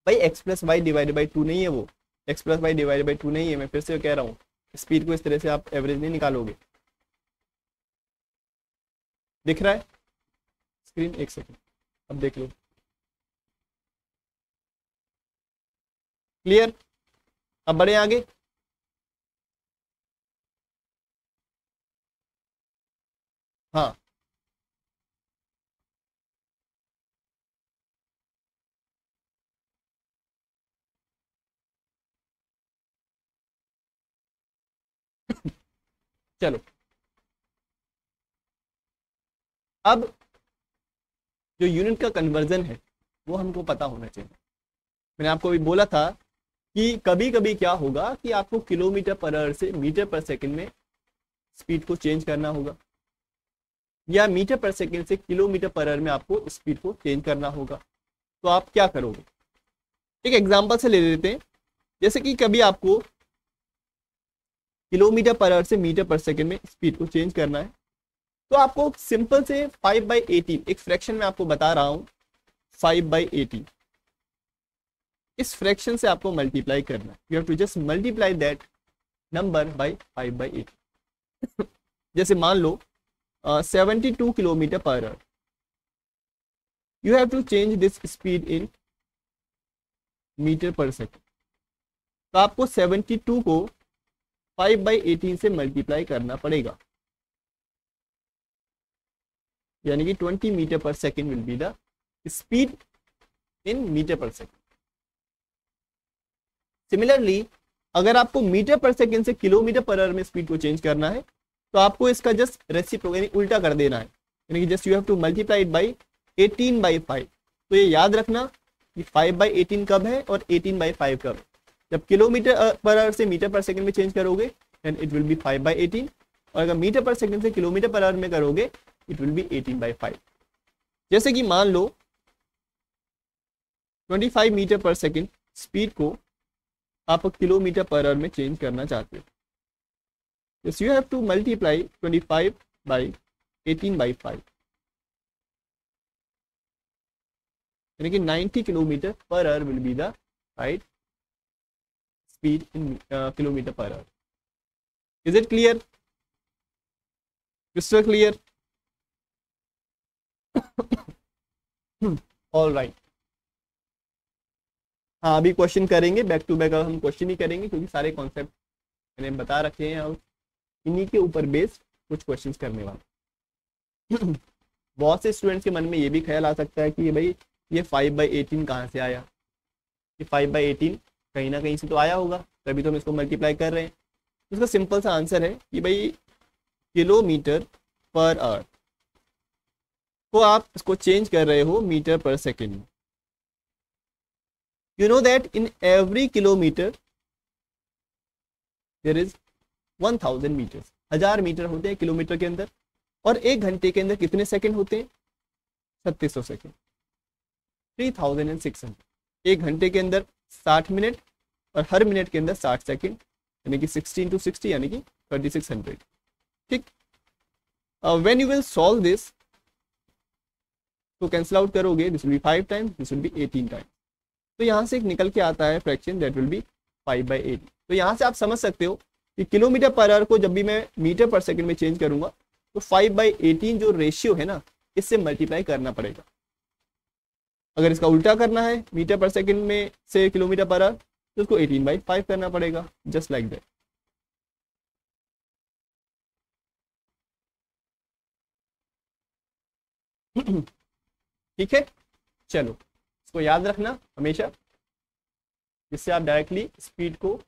भाई X plus Y divided by 2 नहीं है, वो X plus Y divided by 2 नहीं है। मैं फिर से कह रहा हूँ, स्पीड को इस तरह से आप एवरेज नहीं निकालोगे। दिख रहा है स्क्रीन, एक सेकेंड अब देख लो, क्लियर। अब बढ़े आगे, हाँ चलो, अब जो यूनिट का कन्वर्जन है वो हमको पता होना चाहिए। मैंने आपको अभी बोला था कि कभी कभी क्या होगा कि आपको किलोमीटर पर आवर से मीटर पर सेकंड में स्पीड को चेंज करना होगा, या मीटर पर सेकंड से किलोमीटर पर आवर में आपको स्पीड को चेंज करना होगा। तो आप क्या करोगे, एक एग्जांपल से ले लेते हैं। जैसे कि कभी आपको किलोमीटर पर आवर से मीटर पर सेकंड में स्पीड को चेंज करना है, तो आपको सिंपल से 5/18 एक फ्रैक्शन में आपको बता रहा हूं, 5/18 इस फ्रैक्शन से आपको मल्टीप्लाई करना है। You have to just multiply that number by 5/18। जैसे मान लो 72 kilometre per hour, you have to change this speed in metre per second. तो आपको 72 को 5/18 से मल्टीप्लाई करना पड़ेगा, यानी कि 20 metre per second will be the speed in metre per second. Similarly अगर आपको मीटर पर सेकेंड से किलोमीटर पर आवर में स्पीड को चेंज करना है, तो आपको इसका जस्ट रेसिप्रोकल यानी उल्टा कर देना है, यानी कि just you have to multiply it by 18/5। तो ये याद रखना कि 5/18 कब है और 18/5 कब है। जब किलोमीटर पर आवर से मीटर पर सेकंड में चेंज करोगे देन इट विल बी 5/18, और अगर मीटर पर सेकंड से किलोमीटर पर आवर में करोगे इट विल बी 18/5। जैसे कि मान लो 25 मीटर पर सेकंड स्पीड को आप किलोमीटर पर आवर में चेंज करना चाहते हो, yes you have to multiply 25 by 18/5, यानी कि 90 kilometre per our will be the right speed in kilometre per our. Is it clear, crystal clear? All right. हाँ अभी क्वेश्चन करेंगे बैक टू बैक, हम क्वेश्चन ही करेंगे क्योंकि सारे कॉन्सेप्ट मैंने बता रखे हैं और इन्हीं के ऊपर बेस्ड कुछ क्वेश्चंस करने वाले। बहुत से स्टूडेंट्स के मन में ये भी ख्याल आ सकता है कि भाई ये 5/18 कहाँ से आया, ये 5/18 कहीं ना कहीं से तो आया होगा, तभी तो हम इसको मल्टीप्लाई कर रहे हैं। उसका सिंपल सा आंसर है कि भाई किलोमीटर पर आवर को आप इसको चेंज कर रहे हो मीटर पर सेकेंड में। You know that in every kilometre there is 1000 metres, 1000 metre होते हैं किलोमीटर के अंदर, और एक घंटे के अंदर कितने सेकंड होते हैं, 3600 सेकंड, 3600। एक घंटे के अंदर 60 मिनट और हर मिनट के अंदर 60 सेकंड, यानी कि 16 × 60 यानी कि 3600। ठीक, when you will solve this तो कैंसिल आउट करोगे, this will B 5 times, this will B 18 times. तो यहाँ से एक निकल के आता है फ्रैक्शन दैट विल बी 5/8। तो यहाँ से आप समझ सकते हो कि किलोमीटर पर आवर को जब भी मैं मीटर पर सेकंड में चेंज करूंगा तो 5/18 जो रेशियो है ना, इससे मल्टीप्लाई करना पड़ेगा। अगर इसका उल्टा करना है मीटर पर सेकंड में से किलोमीटर पर आवर, तो उसको 18/5 करना पड़ेगा, जस्ट लाइक दैट। ठीक है, चलो इसको याद रखना हमेशा, जिससे आप डायरेक्टली स्पीड को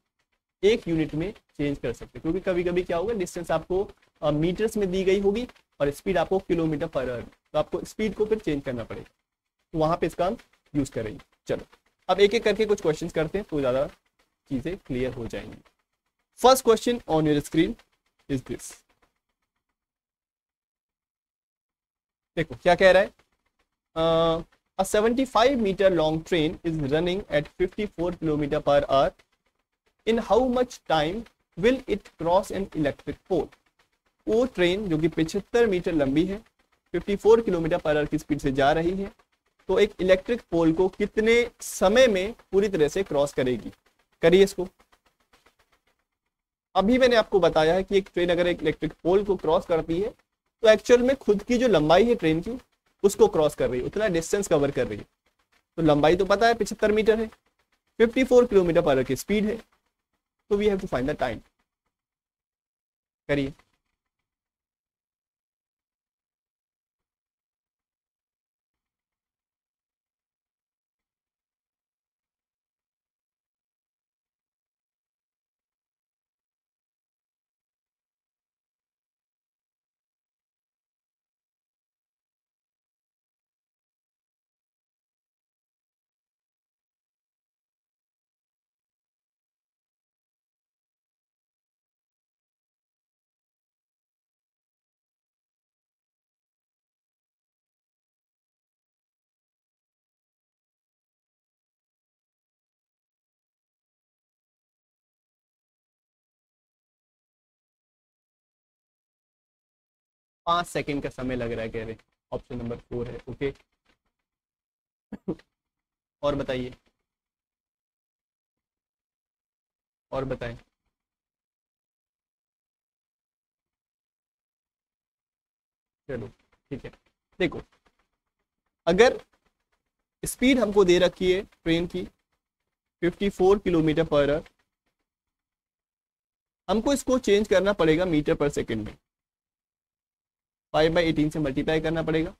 एक यूनिट में चेंज कर सकते हैं। क्योंकि कभी कभी क्या होगा, डिस्टेंस आपको मीटर्स में दी गई होगी और स्पीड आपको किलोमीटर पर आवर, तो आपको स्पीड को फिर चेंज करना पड़ेगा, तो वहां पे इसका हम यूज करेंगे। चलो अब एक एक करके कुछ क्वेश्चन करते हैं तो ज्यादा चीजें क्लियर हो जाएंगी। First question on your screen is this. देखो क्या कह रहा है, a 75 meter long train is running at 54 km per hour. In how much time will it cross an electric pole? वो ट्रेन जो कि 75 मीटर लंबी है, 54 किलोमीटर पर आवर की स्पीड से जा रही है, तो एक इलेक्ट्रिक पोल को कितने समय में पूरी तरह से क्रॉस करेगी। करिए इसको। अभी मैंने आपको बताया है कि एक ट्रेन अगर एक इलेक्ट्रिक पोल को क्रॉस करती है तो एक्चुअल में खुद की जो लंबाई है ट्रेन की उसको क्रॉस कर रही है, उतना डिस्टेंस कवर कर रही है। तो लंबाई तो पता है 75 मीटर है, 54 किलोमीटर पर आवर की स्पीड है, तो we have to find the time. करिए। 5 सेकेंड का समय लग रहा है कह रहे। ऑप्शन नंबर 4 है। ओके और बताइए, और बताएं। चलो ठीक है, देखो अगर स्पीड हमको दे रखी है ट्रेन की 54 किलोमीटर पर आवर, हमको इसको चेंज करना पड़ेगा मीटर पर सेकेंड में। 5/18 से मल्टीप्लाई करना पड़ेगा,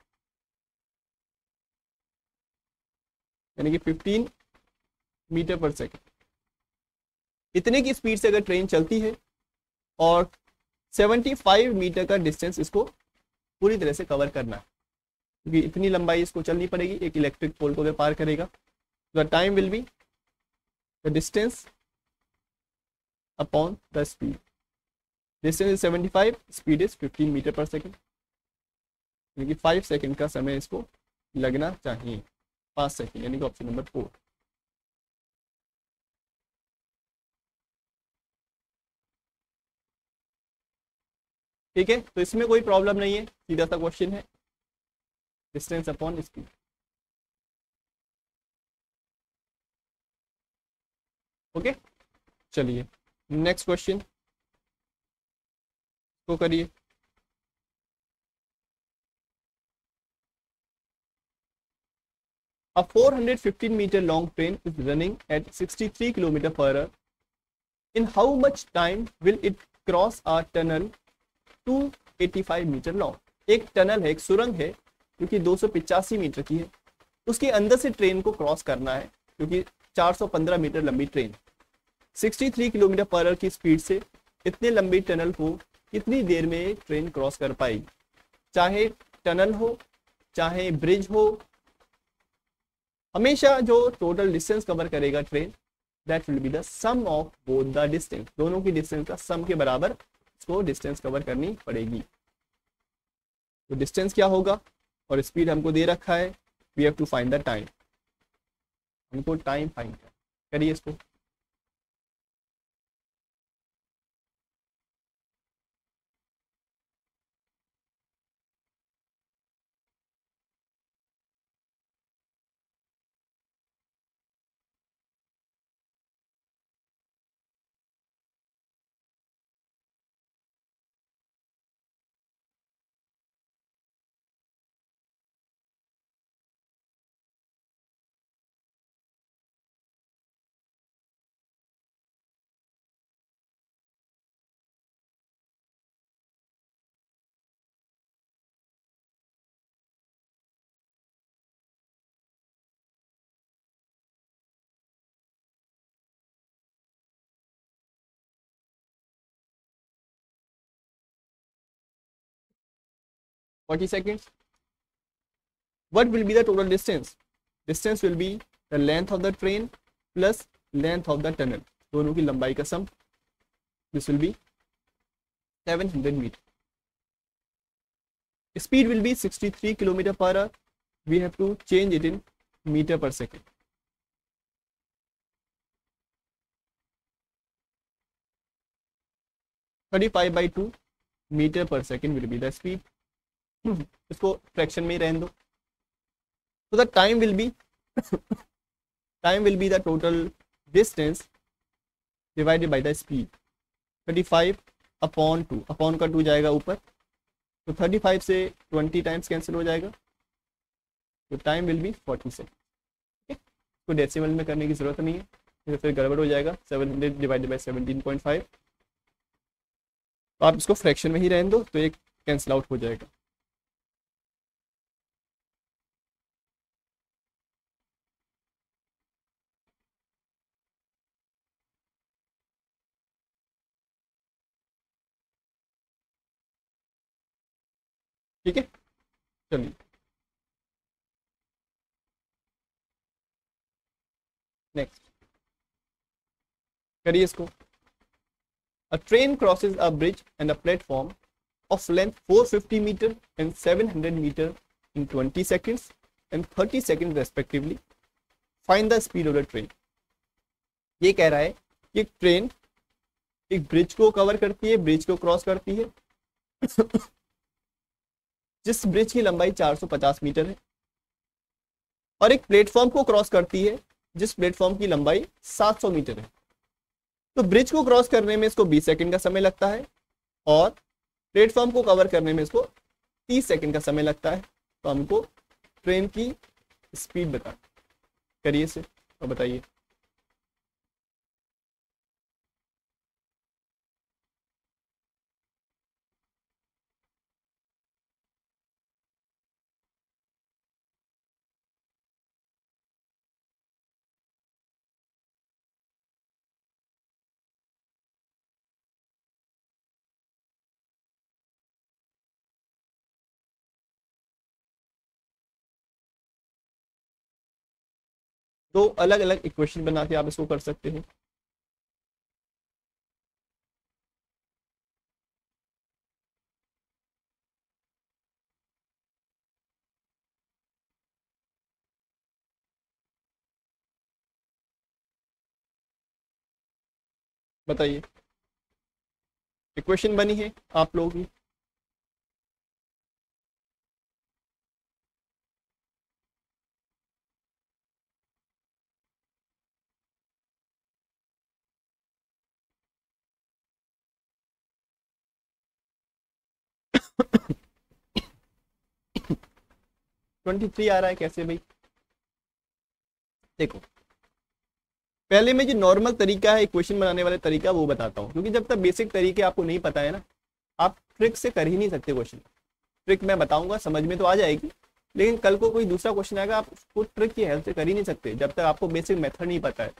यानी कि 15 मीटर पर सेकेंड। इतने की स्पीड से अगर ट्रेन चलती है और 75 मीटर का डिस्टेंस इसको पूरी तरह से कवर करना है, क्योंकि इतनी लंबाई इसको चलनी पड़ेगी एक इलेक्ट्रिक पोल को अगर पार करेगा। The time will be the distance upon the speed. Distance is 75, speed is 15 metre per second, यानी कि 5 सेकेंड का समय इसको लगना चाहिए। 5 सेकेंड, यानी कि ऑप्शन नंबर 4। ठीक है, तो इसमें कोई प्रॉब्लम नहीं है, सीधा सा क्वेश्चन है, डिस्टेंस अपॉन स्पीड। ओके चलिए नेक्स्ट क्वेश्चन को करिए। A 415 meter long train is running at 63 km per hour. In how much time will it cross a tunnel 285 metre long? एक टनल है, एक सुरंग है जो कि 285 मीटर की है, उसके अंदर से ट्रेन को क्रॉस करना है, क्योंकि 415 मीटर लंबी ट्रेन 63 किलोमीटर पर आवर की स्पीड से इतने लंबी टनल को कितनी देर में ट्रेन क्रॉस कर पाएगी? चाहे टनल हो चाहे ब्रिज हो, हमेशा जो टोटल डिस्टेंस कवर करेगा train, that will be the sum of both the distance. दोनों की डिस्टेंस का सम के बराबर इसको डिस्टेंस कवर करनी पड़ेगी। तो डिस्टेंस क्या होगा और स्पीड हमको दे रखा है, we have to find the time. हमको टाइम फाइंड करिए इसको। Forty seconds. What will be the total distance? Distance will be the length of the train plus length of the tunnel. दोनों की लंबाई का सम. This will be 700 meter. Speed will be 63 kilometer per hour. We have to change it in meter per second. (35 by 2 meter per second will be the speed. इसको फ्रैक्शन में ही रहने दो. So the time will be the total distance divided by the speed. 35 upon 2, upon का 2 जाएगा ऊपर, तो 35 से 20 टाइम्स कैंसिल हो जाएगा, तो टाइम विल बी 40 सेकेंड. तो डेसिमल में करने की जरूरत नहीं है, तो फिर गड़बड़ हो जाएगा. 700 डिवाइडेड बाई 17.5, तो आप इसको फ्रैक्शन में ही रहने दो, तो एक कैंसिल आउट हो जाएगा. ठीक है चलिए नेक्स्ट करिए इसको. A train crosses a bridge and a platform of length 450 meter and 700 meter in 20 seconds and 30 seconds respectively. Find the speed of the train. ये कह रहा है कि ट्रेन एक ब्रिज को कवर करती है, ब्रिज को क्रॉस करती है जिस ब्रिज की लंबाई 450 मीटर है, और एक प्लेटफॉर्म को क्रॉस करती है जिस प्लेटफॉर्म की लंबाई 700 मीटर है। तो ब्रिज को क्रॉस करने में इसको 20 सेकंड का समय लगता है और प्लेटफॉर्म को कवर करने में इसको 30 सेकंड का समय लगता है। तो हमको ट्रेन की स्पीड बता करिए से और बताइए। दो अलग अलग इक्वेशन बना के आप इसको कर सकते हैं। बताइए, इक्वेशन बनी है आप लोगों की? ट्वेंटी थ्री आ रहा है कैसे भाई? देखो, पहले मैं जो नॉर्मल तरीका है इक्वेशन बनाने वाला तरीका वो बताता हूँ, क्योंकि जब तक बेसिक तरीके आपको नहीं पता है ना, आप ट्रिक से कर ही नहीं सकते क्वेश्चन। ट्रिक मैं बताऊंगा, समझ में तो आ जाएगी, लेकिन कल को कोई दूसरा क्वेश्चन आएगा, आप उसको ट्रिक की हेल्प से कर ही नहीं सकते जब तक आपको बेसिक मेथड नहीं पता है।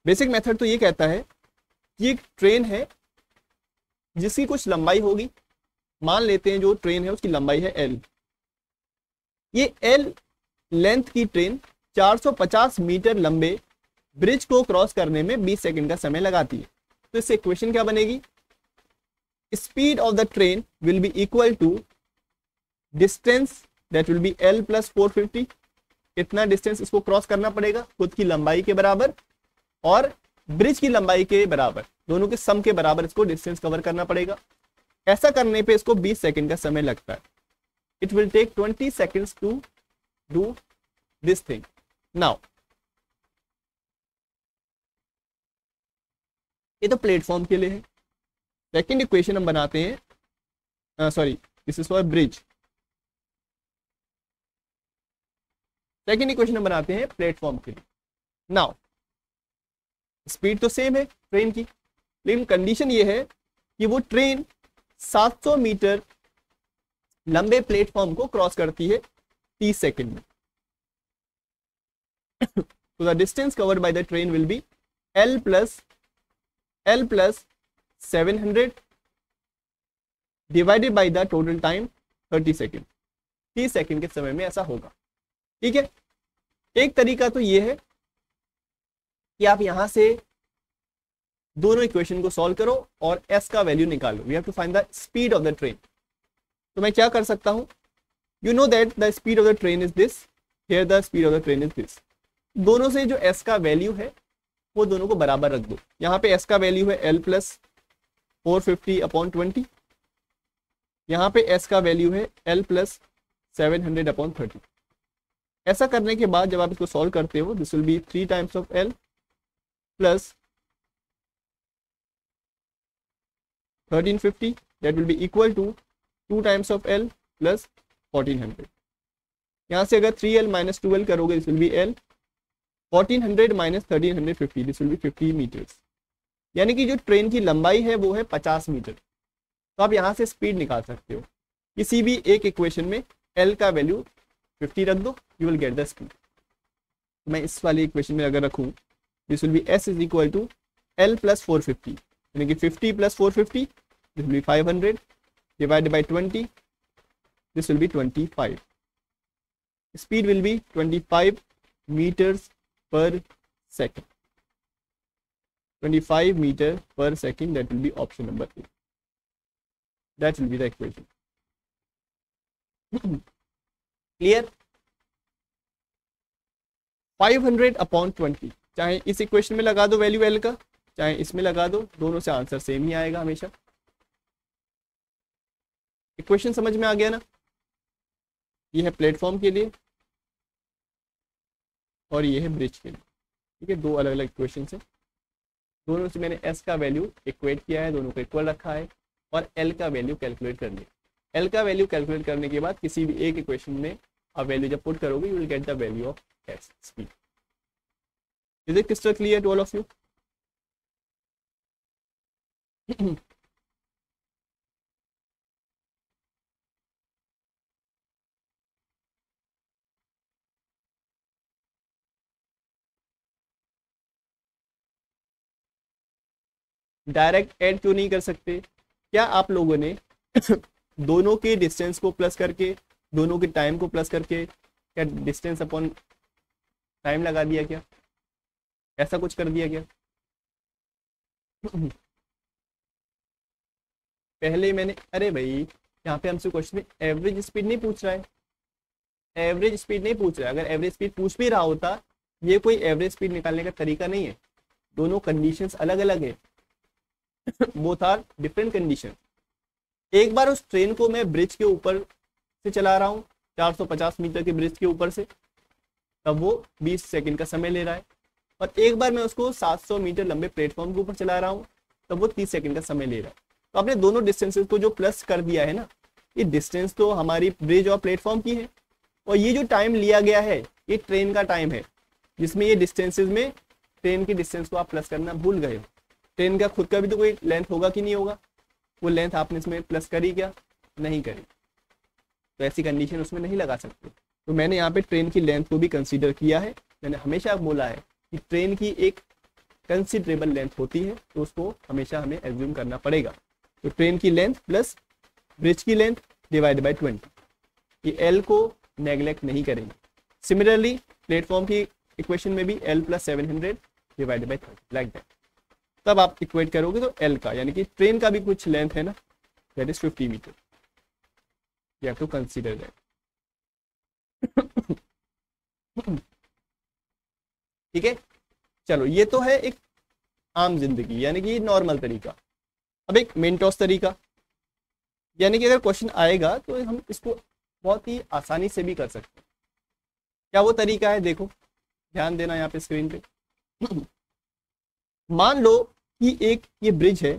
बेसिक मेथड तो ये कहता है कि एक ट्रेन है जिसकी कुछ लंबाई होगी, मान लेते हैं जो ट्रेन है उसकी लंबाई है एल। ये एल लेंथ की ट्रेन 450 मीटर लंबे ब्रिज को क्रॉस करने में 20 सेकंड का समय लगाती है। तो इससे इक्वेशन क्या बनेगी? Speed of the train will be equal to distance that will be L plus 450। इतना डिस्टेंस इसको क्रॉस करना पड़ेगा खुद की लंबाई के बराबर और ब्रिज की लंबाई के बराबर, दोनों के सम के बराबर इसको डिस्टेंस कवर करना पड़ेगा। ऐसा करने पे इसको 20 सेकंड का समय लगता है। It will take 20 seconds to do this thing. Now ये तो प्लेटफॉर्म के लिए है। सेकेंड इक्वेशन हम बनाते हैं, sorry this is for bridge. Second equation हम बनाते हैं प्लेटफॉर्म के लिए। नाउ स्पीड तो सेम है ट्रेन की, लेकिन कंडीशन ये है कि वो ट्रेन 700 मीटर लंबे प्लेटफॉर्म को क्रॉस करती है 30 सेकंड में। तो the distance covered by the train will B L plus 700 divided by the total time 30 second. 30 second के समय में ऐसा होगा। ठीक है, एक तरीका तो ये है कि आप यहां से दोनों इक्वेशन को सॉल्व करो और s का वैल्यू निकालो। We have to find the speed of the train. तो मैं क्या कर सकता हूं, you know that the speed of the train is this, here the speed of the train is this. दोनों से जो s का वैल्यू है वो दोनों को बराबर रख दो। यहाँ पे s का वैल्यू है L प्लस 450/20, यहाँ पे s का वैल्यू है L प्लस 700/30। ऐसा करने के बाद जब आप इसको सॉल्व करते हो, this will B 3 times of L plus 1350, that will be equal to 2 times of L plus 1400। यहाँ से अगर 3L minus 2L करोगे, this will be L 1400 minus 1350, this will be 50 meters। यानी कि जो ट्रेन की लंबाई है वो है 50 मीटर। तो आप यहाँ से स्पीड निकाल सकते हो किसी भी एक इक्वेशन में L का वैल्यू 50 रख दो, you will get the speed. मैं इस वाली इक्वेशन में अगर रखूँ, this will be S is equal to L plus 450, यानी कि 50 plus 450, this will be 500 divided by 20, this will be 25। speed will be 25 meters per second, 25 meter per second, that will be option number A। that will be the equation। clear? 500/20, चाहे इस इक्वेशन में लगा दो वैल्यू L का, चाहे इसमें लगा दो, दोनों से आंसर सेम ही आएगा हमेशा। इक्वेशन समझ में आ गया ना? ये है प्लेटफॉर्म के लिए और ये है ब्रिज के लिए। ठीक है, दो अलग अलग इक्वेशन है। दोनों से मैंने एस का वैल्यू इक्वेट किया है, दोनों को इक्वल रखा है और एल का वैल्यू कैलकुलेट कर लिया। एल का वैल्यू कैलकुलेट करने के बाद किसी भी एक इक्वेशन में आप वैल्यू जब पुट करोगे you will get the value of S speed. Is it crystal clear to all of you? Direct add क्यों नहीं कर सकते? क्या आप लोगों ने दोनों के डिस्टेंस को प्लस करके, दोनों के टाइम को प्लस करके, क्या डिस्टेंस अपॉन टाइम लगा दिया? क्या ऐसा कुछ कर दिया क्या? पहले मैंने, अरे भाई यहाँ पे हमसे क्वेश्चन में एवरेज स्पीड नहीं पूछ रहा है, एवरेज स्पीड नहीं पूछ रहा है। अगर एवरेज स्पीड पूछ भी रहा होता, ये कोई एवरेज स्पीड निकालने का तरीका नहीं है। दोनों कंडीशंस अलग अलग है, बोथ आर डिफरेंट कंडीशन। एक बार उस ट्रेन को मैं ब्रिज के ऊपर से चला रहा हूँ, 450 मीटर के ब्रिज के ऊपर से, तब वो 20 सेकंड का समय ले रहा है। और एक बार मैं उसको 700 मीटर लंबे प्लेटफॉर्म के ऊपर चला रहा हूँ, तब वो 30 सेकंड का समय ले रहा है। तो आपने दोनों डिस्टेंसेस को जो प्लस कर दिया है ना, ये डिस्टेंस तो हमारी ब्रिज और प्लेटफॉर्म की है, और ये जो टाइम लिया गया है ये ट्रेन का टाइम है, जिसमें ये डिस्टेंसेस में ट्रेन की डिस्टेंस को आप प्लस करना भूल गए हो। ट्रेन का खुद का भी तो कोई लेंथ होगा कि नहीं होगा, वो लेंथ आपने इसमें प्लस करी क्या? नहीं करी, तो ऐसी कंडीशन उसमें नहीं लगा सकते। तो मैंने यहाँ पे ट्रेन की लेंथ को भी कंसीडर किया है। मैंने हमेशा बोला है कि ट्रेन की एक कंसिडरेबल लेंथ होती है, तो उसको हमेशा हमें एज्यूम करना पड़ेगा। तो ट्रेन की लेंथ प्लस ब्रिज की लेंथ डिवाइड बाई 20, ये एल को नेग्लेक्ट नहीं करेंगे। सिमिलरली प्लेटफॉर्म की इक्वेशन में भी L plus 700 divide by 30 like that. तब आप इक्वेट करोगे तो एल का, यानी कि ट्रेन का भी कुछ लेंथ है ना, that is 50 metre, you have to consider that. ठीक है, चलो ये तो है एक आम जिंदगी, यानी कि नॉर्मल तरीका। अब एक मेंटोस तरीका, यानी कि अगर क्वेश्चन आएगा तो हम इसको बहुत ही आसानी से भी कर सकते हैं। क्या वो तरीका है? देखो ध्यान देना यहाँ पे स्क्रीन पे। मान लो कि एक ये ब्रिज है,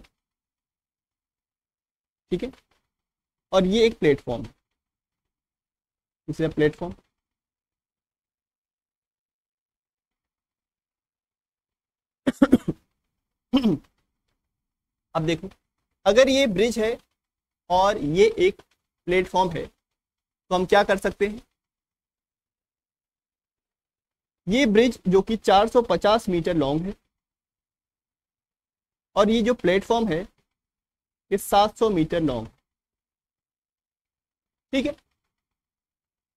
ठीक है, और ये एक प्लेटफॉर्म है, इसे प्लेटफॉर्म। अब देखो, अगर ये ब्रिज है और ये एक प्लेटफॉर्म है, तो हम क्या कर सकते हैं? ये ब्रिज जो कि 450 मीटर लॉन्ग है और ये जो प्लेटफॉर्म है ये 700 मीटर लॉन्ग, ठीक है।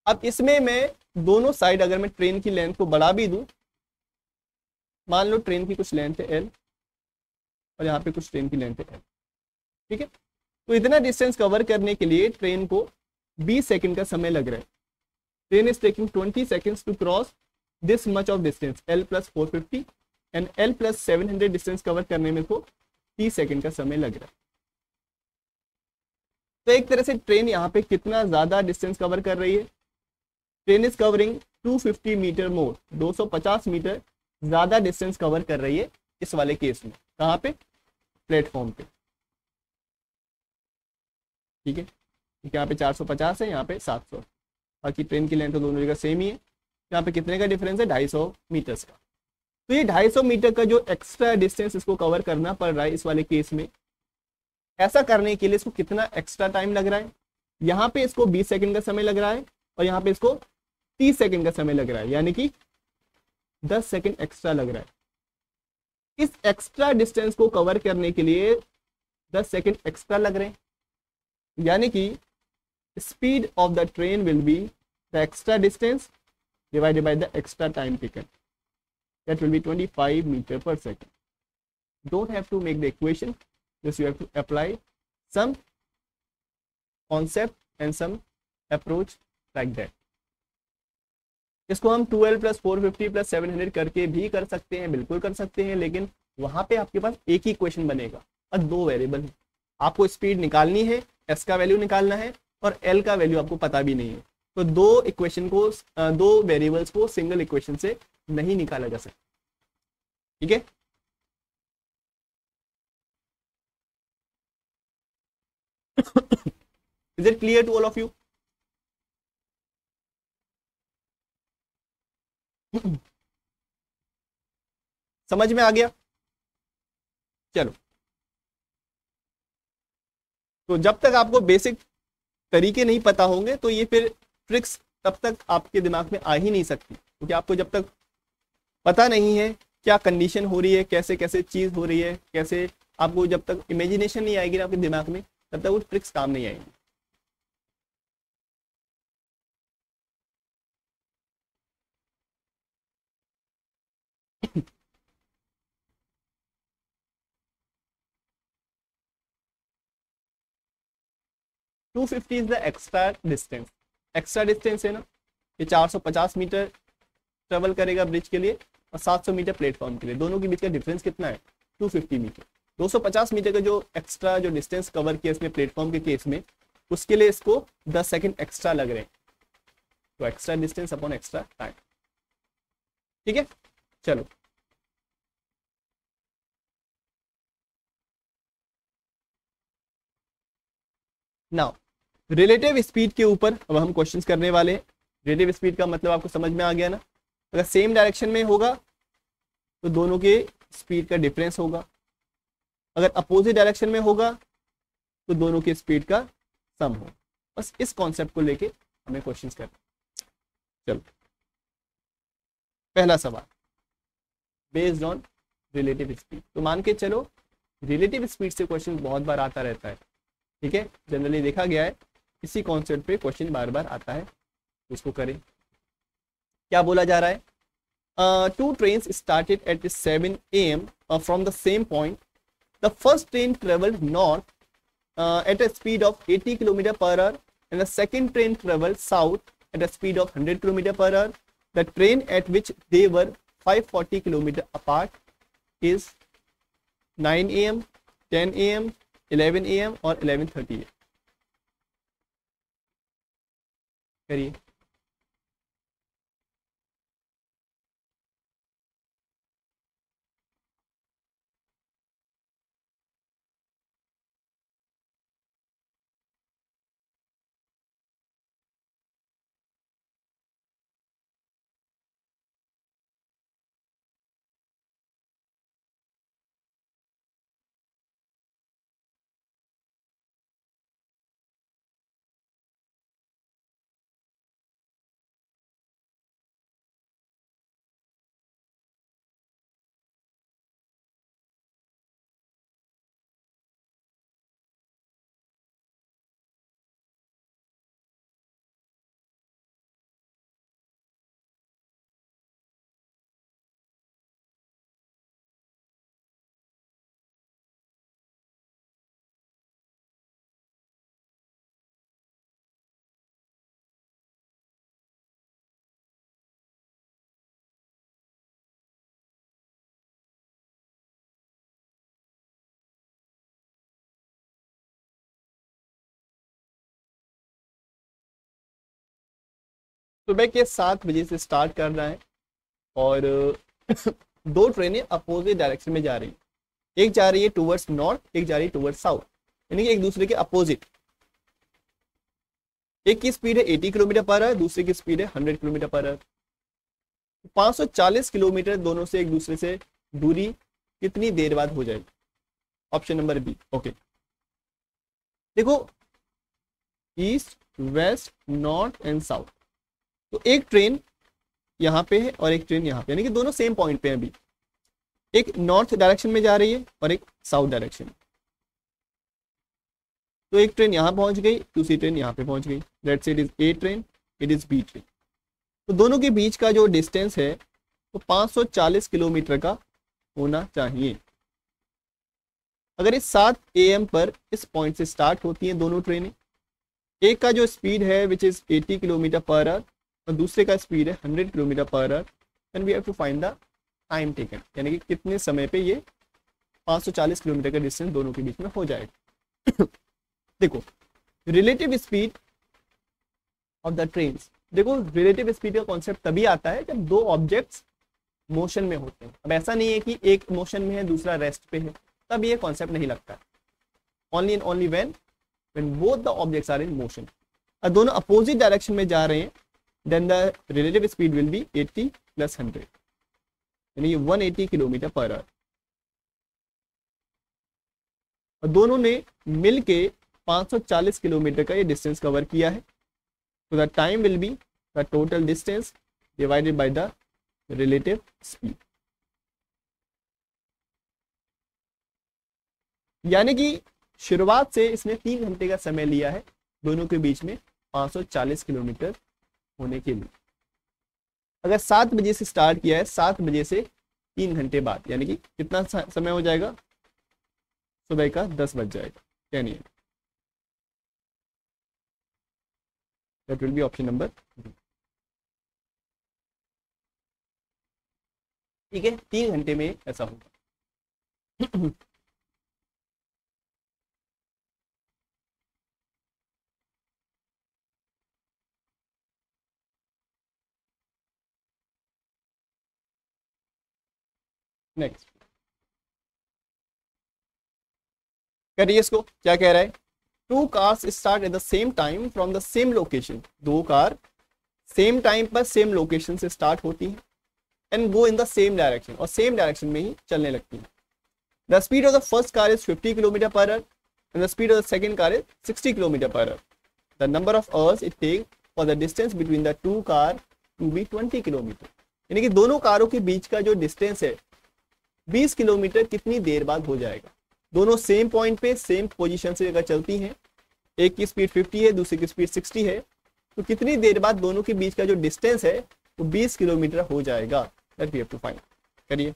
अब इसमें मैं दोनों साइड अगर मैं ट्रेन की लेंथ को बढ़ा भी दूं, मान लो ट्रेन की कुछ लेंथ है एल और यहाँ पे कुछ ट्रेन की लेंथ है एल, ठीक है। तो इतना डिस्टेंस कवर करने के लिए ट्रेन को 20 सेकंड का समय लग रहा है। Train is taking 20 seconds to cross this much of distance L plus 450 and L plus 700 distance cover करने में को 30 सेकंड का समय लग रहा है। तो एक तरह से ट्रेन यहाँ पे कितना ज्यादा डिस्टेंस कवर कर रही है? Train is covering 250 metre more, 250 metre ज्यादा डिस्टेंस कवर कर रही है इस वाले केस में। कहाँ पे? प्लेटफॉर्म पे, ठीक है। यहाँ पे 450 है, यहाँ पे 700, बाकी ट्रेन की लेंथ तो दोनों जगह सेम ही है। यहाँ पे कितने का डिफरेंस है? 250 मीटर्स का। तो ये 250 मीटर का जो एक्स्ट्रा डिस्टेंस इसको कवर करना पड़ रहा है इस वाले केस में, ऐसा करने के लिए इसको कितना एक्स्ट्रा टाइम लग रहा है? यहाँ पे इसको 20 सेकंड का समय लग रहा है और यहाँ पे इसको 30 सेकंड का समय लग रहा है, यानी कि 10 सेकंड एक्स्ट्रा लग रहा है। इस एक्स्ट्रा डिस्टेंस को कवर करने के लिए 10 सेकंड एक्स्ट्रा लग रहे हैं, यानी कि speed of the train will be the extra distance divided by the extra time taken, that will be 25 meter per second. Don't have to make the equation, just you have to apply some concept and some approach like that. इसको हम 12 प्लस 450 प्लस 700 करके भी कर सकते हैं, बिल्कुल कर सकते हैं, लेकिन वहां पे आपके पास एक ही इक्वेशन बनेगा और दो वेरिएबल है। आपको स्पीड निकालनी है, एस का वैल्यू निकालना है और एल का वैल्यू आपको पता भी नहीं है, तो दो इक्वेशन को, दो वेरिएबल्स को सिंगल इक्वेशन से नहीं निकाला जा सकता। ठीक है, is it clear to all of you? समझ में आ गया? चलो, तो जब तक आपको बेसिक तरीके नहीं पता होंगे तो ये फिर ट्रिक्स तब तक आपके दिमाग में आ ही नहीं सकती, क्योंकि आपको जब तक पता नहीं है क्या कंडीशन हो रही है, कैसे कैसे चीज हो रही है, कैसे, आपको जब तक इमेजिनेशन नहीं आएगी ना आपके दिमाग में, तब तक वो ट्रिक्स काम नहीं आएंगी। 250 is the extra distance. Extra distance है ना, ये 450 मीटर ट्रेवल करेगा ब्रिज के लिए और 700 मीटर प्लेटफॉर्म के लिए। दोनों के बीच का डिफरेंस कितना है? 250 मीटर। 250 मीटर का जो एक्स्ट्रा जो डिस्टेंस कवर किया इसने प्लेटफॉर्म के केस में, उसके लिए इसको 10 सेकंड एक्स्ट्रा लग रहे हैं। तो extra distance upon extra time. ठीक है, चलो नाउ रिलेटिव स्पीड के ऊपर अब हम क्वेश्चंस करने वाले हैं। रिलेटिव स्पीड का मतलब आपको समझ में आ गया ना? अगर सेम डायरेक्शन में होगा तो दोनों के स्पीड का डिफरेंस होगा, अगर अपोजिट डायरेक्शन में होगा तो दोनों के स्पीड का सम हो। बस इस कॉन्सेप्ट को लेके हमें क्वेश्चंस करना। चलो, पहला सवाल बेस्ड ऑन रिलेटिव स्पीड। तो मान के चलो रिलेटिव स्पीड से क्वेश्चन बहुत बार आता रहता है। ठीक है, जनरली देखा गया है इसी कॉन्सेप्ट पे क्वेश्चन बार बार आता है। इसको करें। क्या बोला जा रहा है? Two trains started at 7 AM from the same point. The first train travelled north at a speed of 80 km per hour and the second train traveled south at a speed of 100 km per hour. The train at which they were 540 km apart is 9 AM, 10 AM, 11 AM और 11:30 AM। करिए। सुबह के 7 बजे से स्टार्ट करना है और दो ट्रेनें अपोजिट डायरेक्शन में जा रही हैं। एक जा रही है टूवर्ड्स नॉर्थ, एक जा रही है टूवर्ड्स साउथ, यानी कि एक दूसरे के अपोजिट। एक की स्पीड है 80 किलोमीटर पर आवर, दूसरे की स्पीड है 100 किलोमीटर पर आवर। 540 किलोमीटर दोनों से एक दूसरे से दूरी कितनी देर बाद हो जाएगी? Option number B. ओके, देखो east, west, north and south. तो एक ट्रेन यहाँ पे है और एक ट्रेन यहाँ पे, यानी कि दोनों सेम पॉइंट पे हैं अभी। एक नॉर्थ डायरेक्शन में जा रही है और एक साउथ डायरेक्शन। तो एक ट्रेन यहाँ पहुंच गई, दूसरी ट्रेन यहाँ पे पहुंच गई। Let's say it is A train, it is B train. तो दोनों के बीच का जो डिस्टेंस है वो 540 किलोमीटर का होना चाहिए। अगर इस 7 AM पर इस पॉइंट से स्टार्ट होती हैं दोनों ट्रेनें, एक का जो स्पीड है which is 80 kilometre per hour और दूसरे का स्पीड है 100 kilometre per hour, and we have to find the time taken, यानी कि कितने समय पे ये 540 किलोमीटर का डिस्टेंस दोनों के बीच में हो जाएगा। देखो relative speed of the train. देखो रिलेटिव स्पीड का कॉन्सेप्ट तभी आता है जब दो ऑब्जेक्ट्स मोशन में होते हैं। अब ऐसा नहीं है कि एक मोशन में है दूसरा रेस्ट पे है, तब ये कॉन्सेप्ट नहीं लगता। Only and only when both the objects are in motion, और दोनों अपोजिट डायरेक्शन में जा रहे हैं, then the relative speed will be 80 plus 100, यानी 180 किलोमीटर पर आवर। और दोनों ने मिलके 540 किलोमीटर का ये डिस्टेंस कवर किया है। तो the time will be the total distance divided by the relative speed. यानी कि शुरुआत से इसने 3 घंटे का समय लिया है दोनों के बीच में 540 किलोमीटर होने के लिए। अगर 7 बजे से स्टार्ट किया है, 7 बजे से 3 घंटे बाद, यानी कि कितना समय हो जाएगा, सुबह का 10 बज जाएगा, 10 AM। That will be option number B. ठीक है, 3 घंटे में ऐसा होगा। नेक्स्ट करिए इसको, क्या कह रहा है। Two cars start at the same time from the same location. दो कार सेम टाइम पर सेम लोकेशन से स्टार्ट होती हैं and go in the same direction, और सेम डायरेक्शन में ही चलने लगती हैं। The speed of the first car is 50 kilometre per hour and the speed of the second car is 60 kilometre per hour. The number of hours it take for the distance between the two car to be 20 kilometre. यानी कि दोनों कारों के बीच का जो डिस्टेंस है 20 किलोमीटर कितनी देर बाद हो जाएगा। दोनों सेम पॉइंट पे सेम पोजीशन से अगर चलती हैं, एक की स्पीड 50 है दूसरी की स्पीड 60 है, तो कितनी देर बाद दोनों के बीच का जो डिस्टेंस है वो 20 किलोमीटर हो जाएगा। That we have to find. करिए।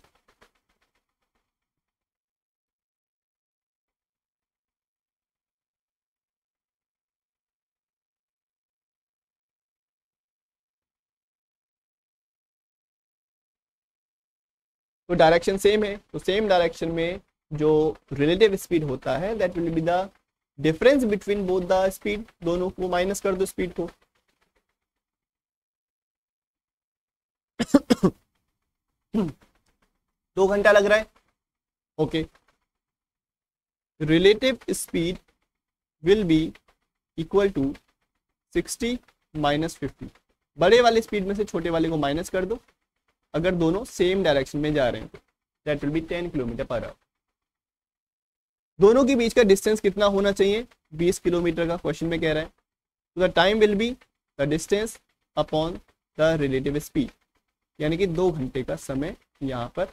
तो डायरेक्शन सेम है, तो सेम डायरेक्शन में जो रिलेटिव स्पीड होता है that will be the difference between both the speed. दोनों को माइनस कर दो स्पीड को। दो घंटा लग रहा है, okay. Relative speed will be equal to 60 minus 50। बड़े वाले स्पीड में से छोटे वाले को माइनस कर दो, अगर दोनों सेम डायरेक्शन में जा रहे हैं तो that will be 10 kilometre per our. दोनों के बीच का डिस्टेंस कितना होना चाहिए, 20 किलोमीटर का क्वेश्चन में कह रहा है। तो the time will be the distance upon the relative speed, यानी कि 2 घंटे का समय यहाँ पर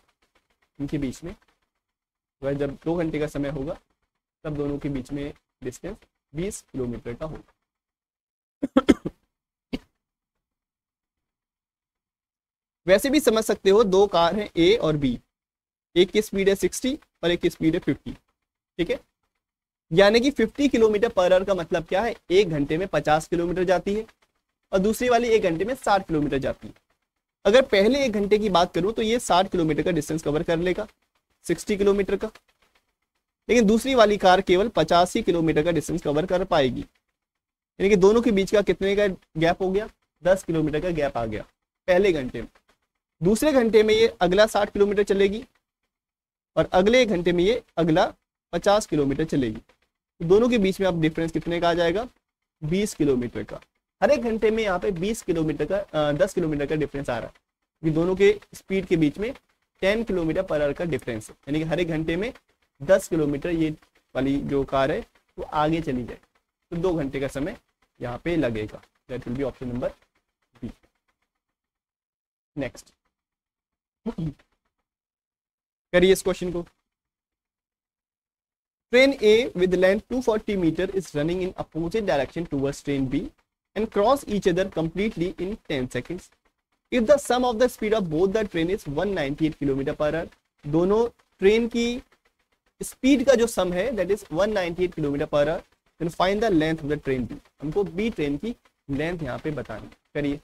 इनके बीच में। तो जब 2 घंटे का समय होगा तब दोनों के बीच में डिस्टेंस 20 किलोमीटर का होगा। वैसे भी समझ सकते हो, दो कार हैं ए और बी, एक की स्पीड है 60 और एक की स्पीड है 50, ठीक है। यानी कि 50 किलोमीटर पर आवर का मतलब क्या है, 1 घंटे में 50 किलोमीटर जाती है और दूसरी वाली 1 घंटे में 60 किलोमीटर जाती है। अगर पहले 1 घंटे की बात करूं तो ये 60 किलोमीटर का डिस्टेंस कवर कर लेगा, 60 किलोमीटर का। लेकिन दूसरी वाली कार केवल 50 ही किलोमीटर का डिस्टेंस कवर कर पाएगी, यानी कि दोनों के बीच का कितने का गैप हो गया, 10 किलोमीटर का गैप आ गया पहले घंटे में। दूसरे घंटे में ये अगला 60 किलोमीटर चलेगी और अगले 1 घंटे में ये अगला 50 किलोमीटर चलेगी। तो दोनों के बीच में अब डिफरेंस कितने का आ जाएगा, 20 किलोमीटर का। हर एक घंटे में यहाँ पे 20 किलोमीटर का 10 किलोमीटर का डिफरेंस आ रहा है, कि दोनों के स्पीड के बीच में 10 किलोमीटर पर आवर का डिफरेंस है, यानी कि हर एक घंटे में 10 किलोमीटर ये वाली जो कार है वो आगे चली जाए। तो 2 घंटे का समय यहाँ पे लगेगा। That will be option number B. Next करिए इस क्वेश्चन को। Train A with length 240 meter is running in opposite direction towards train B and cross each other completely in 10 seconds. If the sum of the speed of both the train is 198 km per hour, दोनों ट्रेन की स्पीड का जो सम है that is 198 km per hour, then find the length of the train B। हमको B ट्रेन की लेंथ यहाँ पे बतानी। करिए।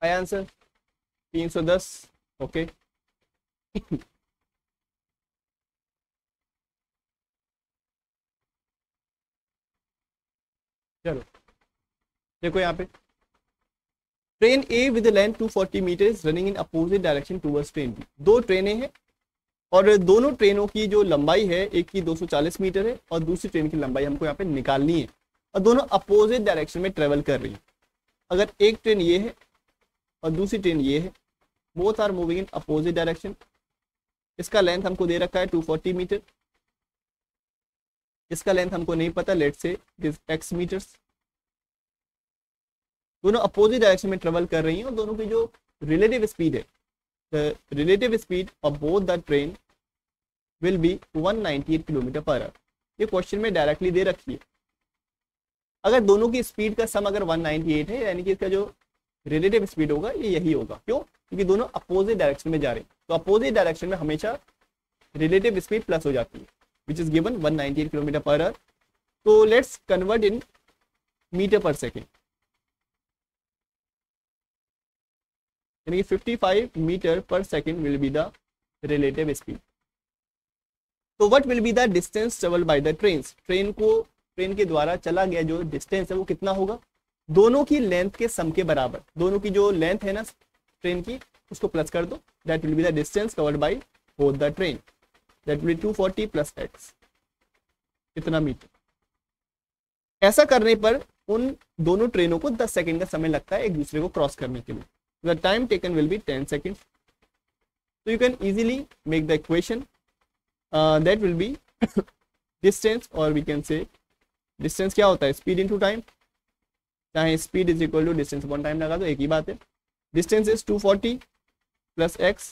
आया आंसर 310। ओके चलो देखो यहाँ पे train A with length 240 metre running in opposite direction towards train B. दो ट्रेनें हैं और दोनों ट्रेनों की जो लंबाई है, एक की 240 मीटर है और दूसरी ट्रेन की लंबाई हमको यहाँ पे निकालनी है, और दोनों अपोजिट डायरेक्शन में ट्रेवल कर रही है। अगर एक ट्रेन ये है और दूसरी ट्रेन ये है, both are moving in opposite direction, इसका लेंथ हमको दे रखा है 240 मीटर, इसका लेंथ हमको नहीं पता, let's say it is x metres. दोनों अपोजिट डायरेक्शन में ट्रेवल कर रही हैं और दोनों की जो रिलेटिव स्पीड है, the relative speed of both the train will be 198 kilometre per hour. ये क्वेश्चन में डायरेक्टली दे रखी है। अगर दोनों की स्पीड का सम अगर 198 है, यानी कि इसका जो रिलेटिव स्पीड होगा ये यही होगा। क्यों? क्योंकि दोनों अपोजिट डायरेक्शन में जा रहे हैं, तो अपोजिट डायरेक्शन में हमेशा रिलेटिव स्पीड प्लस हो जाती है, which is given 198 kilometre per hour. तो let's convert in metre per second, यानी कि 55 metre per second will be the relative speed. तो what will be the distance travel by the trains. Train के द्वारा चला गया जो डिस्टेंस है वो कितना होगा? दोनों की लेंथ के सम के बराबर। दोनों की जो लेंथ है ना ट्रेन की, उसको प्लस कर दो, that will be the distance covered by both the train, that will B 240 plus x, कितना मीटर। ऐसा करने पर उन दोनों ट्रेनों को 10 सेकंड का समय लगता है एक दूसरे को क्रॉस करने के लिए। The time taken will be 10 seconds. So you can easily make the equation that will be distance, or we can say distance क्या होता है? Speed into time. चाहे speed is equal to distance upon time लगा दो, एक ही बात है। Distance is 240 plus x,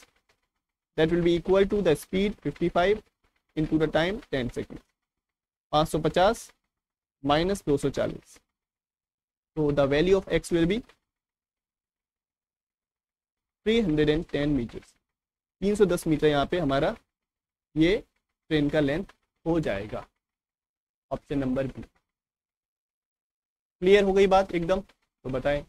that will be equal to the speed 55 into the time 10 seconds. 550 minus 240. So the value of x will be 310 metre. 310 metre यहाँ पे हमारा ये ट्रेन का लेंथ हो जाएगा। Option number B. क्लियर हो गई बात एकदम? तो बताएं।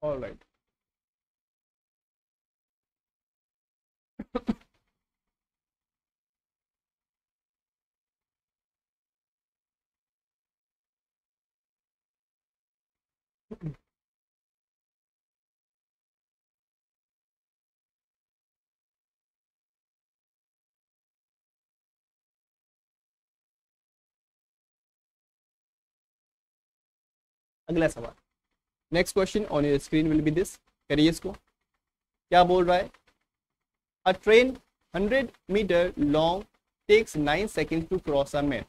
ऑलराइट, अगला सवाल। Next question on your screen will be this. करिए इसको। क्या बोल रहा है? A train 100 metre long takes 9 second to cross a man.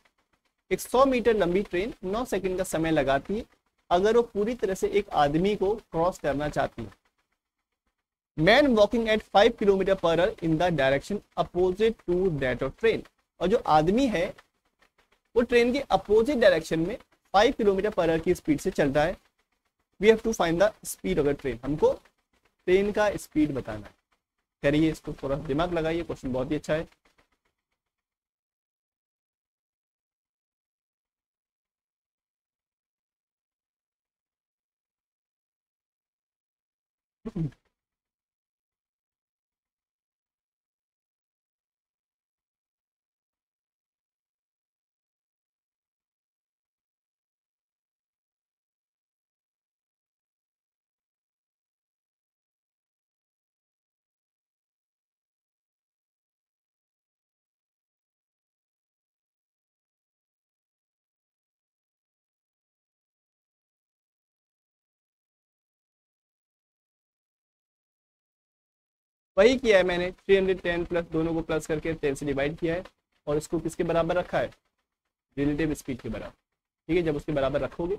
एक 100 मीटर लंबी ट्रेन 9 सेकेंड का समय लगाती है अगर वो पूरी तरह से एक आदमी को क्रॉस करना चाहती है। Man walking at 5 kilometre per hour in the direction opposite to that of train. और जो आदमी है वो ट्रेन के अपोजिट डायरेक्शन में 5 किलोमीटर पर आवर की स्पीड से चल रहा है। We have to find the speed of the train. हमको ट्रेन का स्पीड बताना है। करिए इसको, थोड़ा दिमाग लगाइए, क्वेश्चन बहुत ही अच्छा है। वही किया है मैंने, 310 प्लस दोनों को प्लस करके 10 से डिवाइड किया है और इसको किसके बराबर रखा है? रिलेटिव स्पीड के बराबर। ठीक है, जब उसके बराबर रखोगे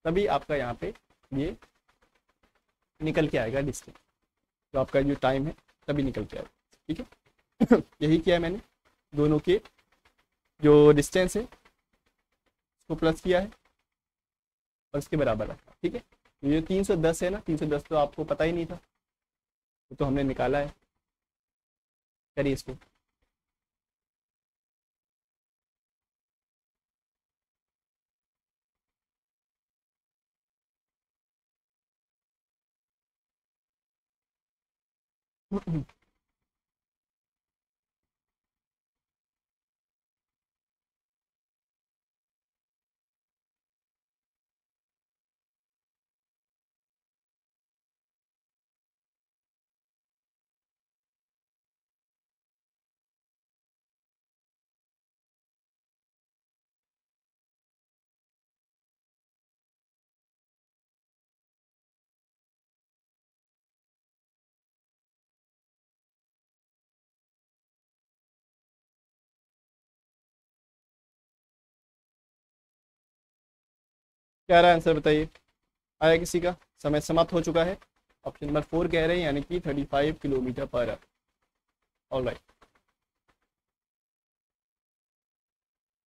तभी आपका यहाँ पे ये निकल के आएगा डिस्टेंस, तो आपका जो टाइम है तभी निकल के आएगा। ठीक है यही किया है मैंने, दोनों के जो डिस्टेंस है उसको प्लस किया है और उसके बराबर रखा, ठीक है। ये 310 है ना, 310 तो आपको पता ही नहीं था, तो हमने निकाला है। करिए इसको। क्या रहा आंसर बताइए, आया किसी का? समय समाप्त हो चुका है। ऑप्शन नंबर 4 कह रहे हैं, यानी कि 35 किलोमीटर पर आवर। ऑलराइट,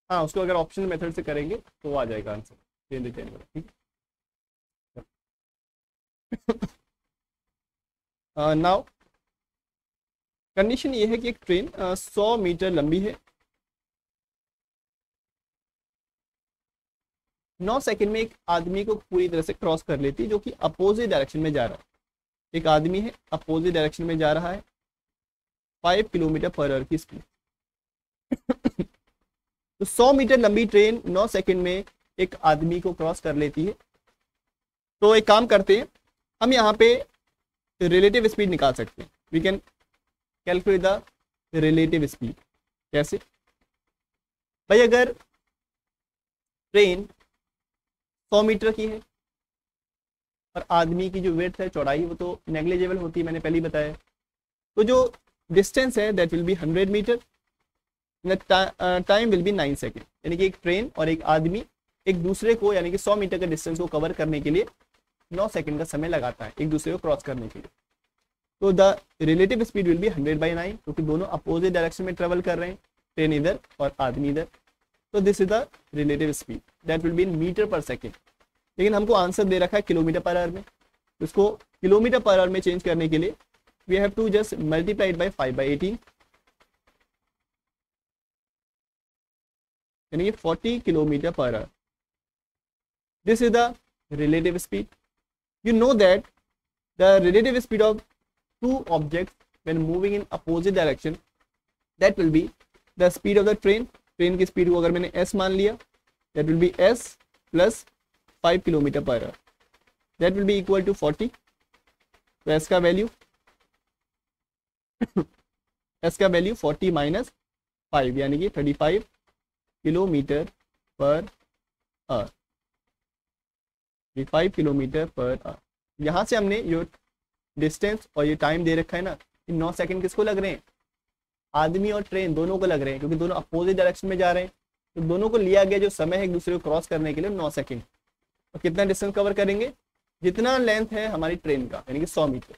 हाँ उसको अगर ऑप्शनल मेथड से करेंगे तो आ जाएगा आंसर 10 वाला, ठीक है। नाउ कंडीशन ये है कि एक ट्रेन 100 मीटर लंबी है, 9 सेकंड में एक आदमी को पूरी तरह से क्रॉस कर लेती है जो कि अपोजिट डायरेक्शन में जा रहा है। एक आदमी है, अपोजिट डायरेक्शन में जा रहा है, 5 किलोमीटर पर आवर की स्पीड। तो 100 मीटर लंबी ट्रेन 9 सेकंड में एक आदमी को क्रॉस कर लेती है। तो एक काम करते हैं, हम यहाँ पे रिलेटिव स्पीड निकाल सकते हैं। We can calculate the relative speed. कैसे भाई? अगर ट्रेन 100 मीटर की है और आदमी की जो वेट है, चौड़ाई, वो तो नेग्लिजिबल होती है, मैंने पहले ही बताया। तो जो डिस्टेंस है that will be 100 metre, time will be 9 second. यानी कि एक ट्रेन और एक आदमी एक दूसरे को, यानी कि 100 मीटर के डिस्टेंस को कवर करने के लिए 9 सेकेंड का समय लगाता है एक दूसरे को क्रॉस करने के लिए। तो the relative speed will B 100/9, क्योंकि दोनों अपोजिट डायरेक्शन में ट्रेवल कर रहे हैं, ट्रेन इधर और आदमी इधर। तो this is the relative speed that will be in metre per second. लेकिन हमको आंसर दे रखा है किलोमीटर पर आवर में, उसको किलोमीटर पर आवर में चेंज करने के लिए we have to just multiply it by 5/18, यानी कि 40 kilometre per hour. This is the relative speed. You know that the relative speed of two objects when moving in opposite direction, that will be the speed of the train. Train की स्पीड को अगर मैंने s मान लिया, that will be s plus 5 kilometre per our, that will be equal to 40। तो s का वैल्यू s का वैल्यू 40 माइनस 5, यानी कि 35 kilometre per our, 5 kilometre per our. यहाँ से हमने जो डिस्टेंस और ये टाइम दे रखा है ना, 9 सेकंड किसको लग रहे हैं? आदमी और ट्रेन दोनों को लग रहे हैं, क्योंकि दोनों अपोजिट डायरेक्शन में जा रहे हैं। तो दोनों को लिया गया जो समय है एक दूसरे को क्रॉस करने के लिए 9 सेकंड। और कितना डिस्टेंस कवर करेंगे? जितना लेंथ है हमारी ट्रेन का, यानी कि 100 metre.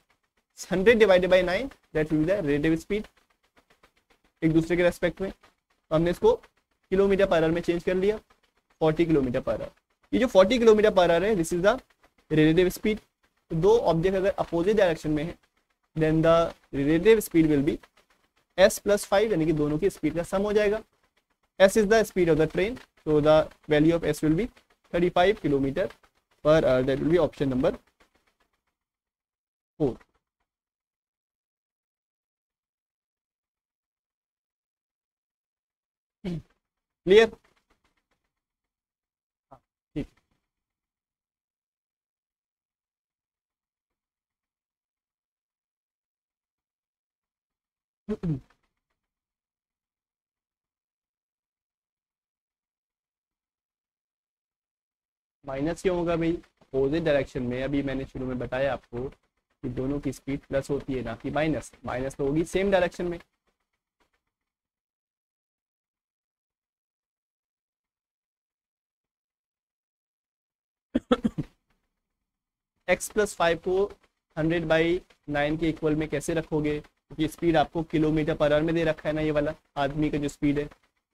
100 divided by 9 that will be the relative speed एक दूसरे के रेस्पेक्ट में। तो हमने इसको किलोमीटर पर आवर में चेंज कर लिया, 40 किलोमीटर पर आवर। ये जो 40 किलोमीटर पर आवर है, this is the relative speed. दो ऑब्जेक्ट अगर अपोजिट डायरेक्शन में है, then the relative speed will be s plus 5, यानी कि दोनों की स्पीड का सम हो जाएगा। s is the speed of the train, so the value of s will be 35 kilometre per our. That will be option number 4। Clear? ठीक। माइनस क्यों होगा भाई? अपोजिट डायरेक्शन में अभी मैंने शुरू में बताया आपको कि दोनों की स्पीड प्लस होती है, ना कि माइनस। माइनस तो होगी सेम डायरेक्शन में। x प्लस 5 को 100/9 के इक्वल में कैसे रखोगे? क्योंकि स्पीड आपको किलोमीटर पर आवर में दे रखा है ना, ये वाला आदमी का जो स्पीड है।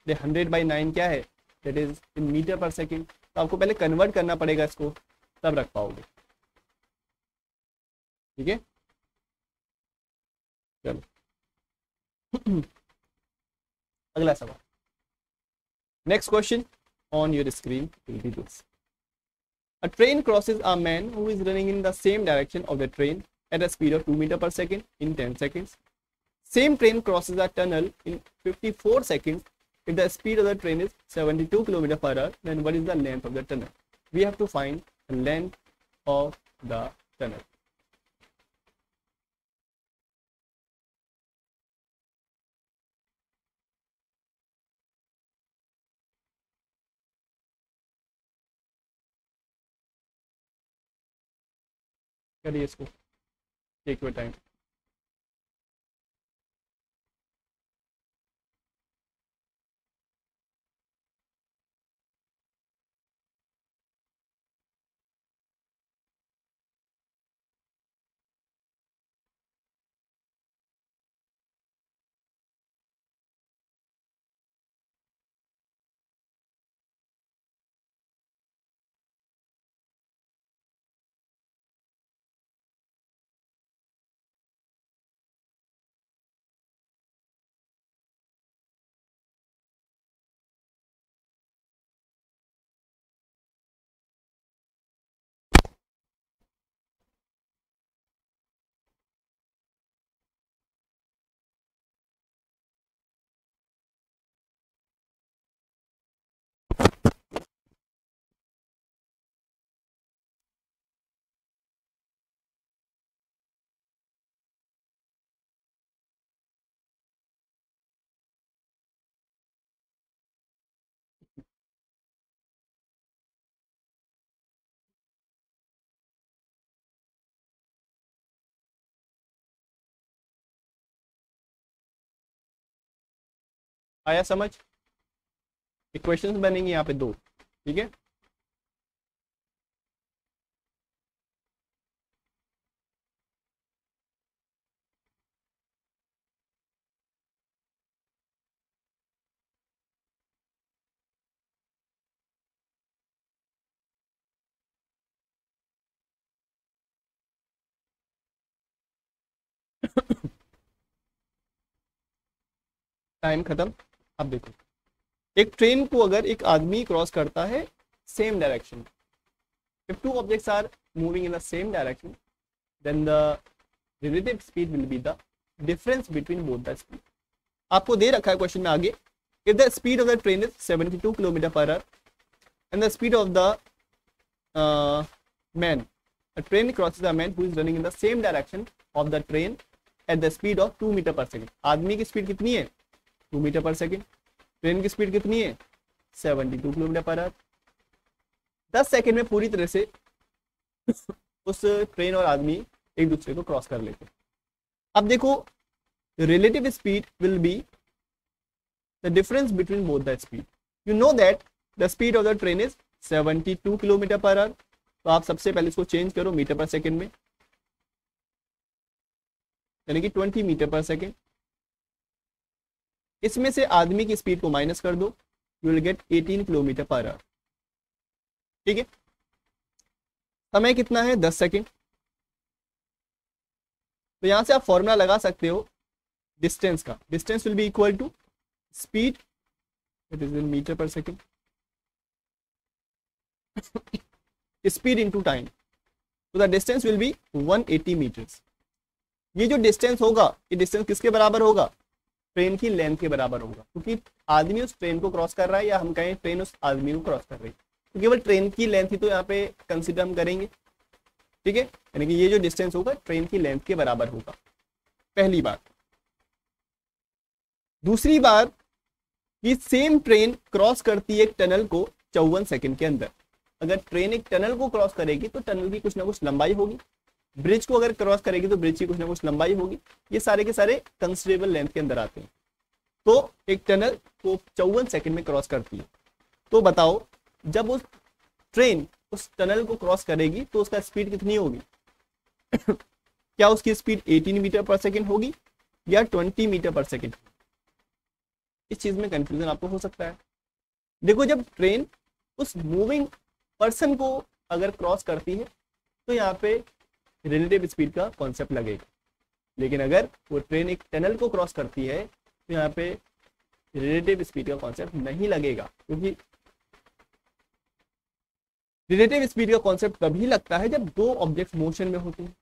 100/9 क्या है, that is in metre per second. तो आपको पहले कन्वर्ट करना पड़ेगा इसको, तब रख पाओगे। ठीक है, चलो अगला सवाल। Next question on your screen will be this. A train crosses a man who is running in the same direction of the train at a speed of 2 meters per second in 10 seconds. Same train crosses a tunnel in 54 seconds. If the speed of the train is 72 km per hour, then what is the length of the tunnel? We have to find the length of the tunnel. करिए इसको, टेक योर टाइम। आया समझ? इक्वेशंस बनेंगे यहाँ पे दो, ठीक है। टाइम खत्म। अब देखो, एक ट्रेन को अगर एक आदमी क्रॉस करता है same direction, if two objects are moving in the same direction, then the relative speed will be the difference between both the speed. आपको दे रखा है क्वेश्चन में आगे, if the speed of the train is 72 km per hour and the speed of the man, a train crosses a man who is running in the same direction of the train at the speed of 2 meter per second. आदमी की स्पीड कितनी है, 2 मीटर पर सेकेंड। ट्रेन की स्पीड कितनी है, 72 किलोमीटर पर आवर। 10 सेकेंड में पूरी तरह से उस ट्रेन और आदमी एक दूसरे को क्रॉस कर लेते हैं। अब देखो, relative speed will be the difference between both the speed. You know that the speed of the train is 72 kilometre per hour. तो आप सबसे पहले इसको चेंज करो मीटर पर सेकेंड में, यानी कि 20 मीटर पर सेकेंड। इसमें से आदमी की स्पीड को माइनस कर दो, you will gate 18 kilometre per our. ठीक है, समय कितना है, 10 सेकेंड। तो यहां से आप फॉर्मूला लगा सकते हो डिस्टेंस का। Distance will be equal to speed, it is in metre per second, speed into time. तो the distance will be 180 metres. ये जो डिस्टेंस होगा, ये डिस्टेंस किसके बराबर होगा, ट्रेन की लेंथ के बराबर होगा, क्योंकि आदमी उस ट्रेन को क्रॉस कर रहा है या हम कहें ट्रेन उस आदमी को क्रॉस कर रही है, तो केवल ट्रेन की लेंथ ही तो यहाँ पे कंसिडर हम करेंगे। ठीक है, यानी कि ये जो डिस्टेंस होगा ट्रेन की लेंथ के बराबर होगा, पहली बात। दूसरी बात कि सेम ट्रेन क्रॉस करती है एक टनल को 54 सेकंड के अंदर। अगर ट्रेन एक टनल को क्रॉस करेगी तो टनल की कुछ ना कुछ लंबाई होगी, ब्रिज को अगर क्रॉस करेगी तो ब्रिज की कुछ ना कुछ लंबाई होगी। ये सारे के सारे कंसिडरेबल लेंथ के अंदर आते हैं। तो एक टनल को 54 सेकंड में क्रॉस करती है। तो बताओ, जब उस ट्रेन उस टनल को क्रॉस करेगी तो उसका स्पीड कितनी होगी क्या उसकी स्पीड 18 मीटर पर सेकेंड होगी या 20 मीटर पर सेकेंड? इस चीज में कंफ्यूजन आपको हो सकता है। देखो जब ट्रेन उस मूविंग पर्सन को अगर क्रॉस करती है तो यहाँ पे रिलेटिव स्पीड का कॉन्सेप्ट लगेगा, लेकिन अगर वो ट्रेन एक टनल को क्रॉस करती है तो यहाँ पे रिलेटिव स्पीड का कॉन्सेप्ट नहीं लगेगा, क्योंकि रिलेटिव स्पीड का कॉन्सेप्ट तभी लगता है जब दो ऑब्जेक्ट्स मोशन में होते हैं।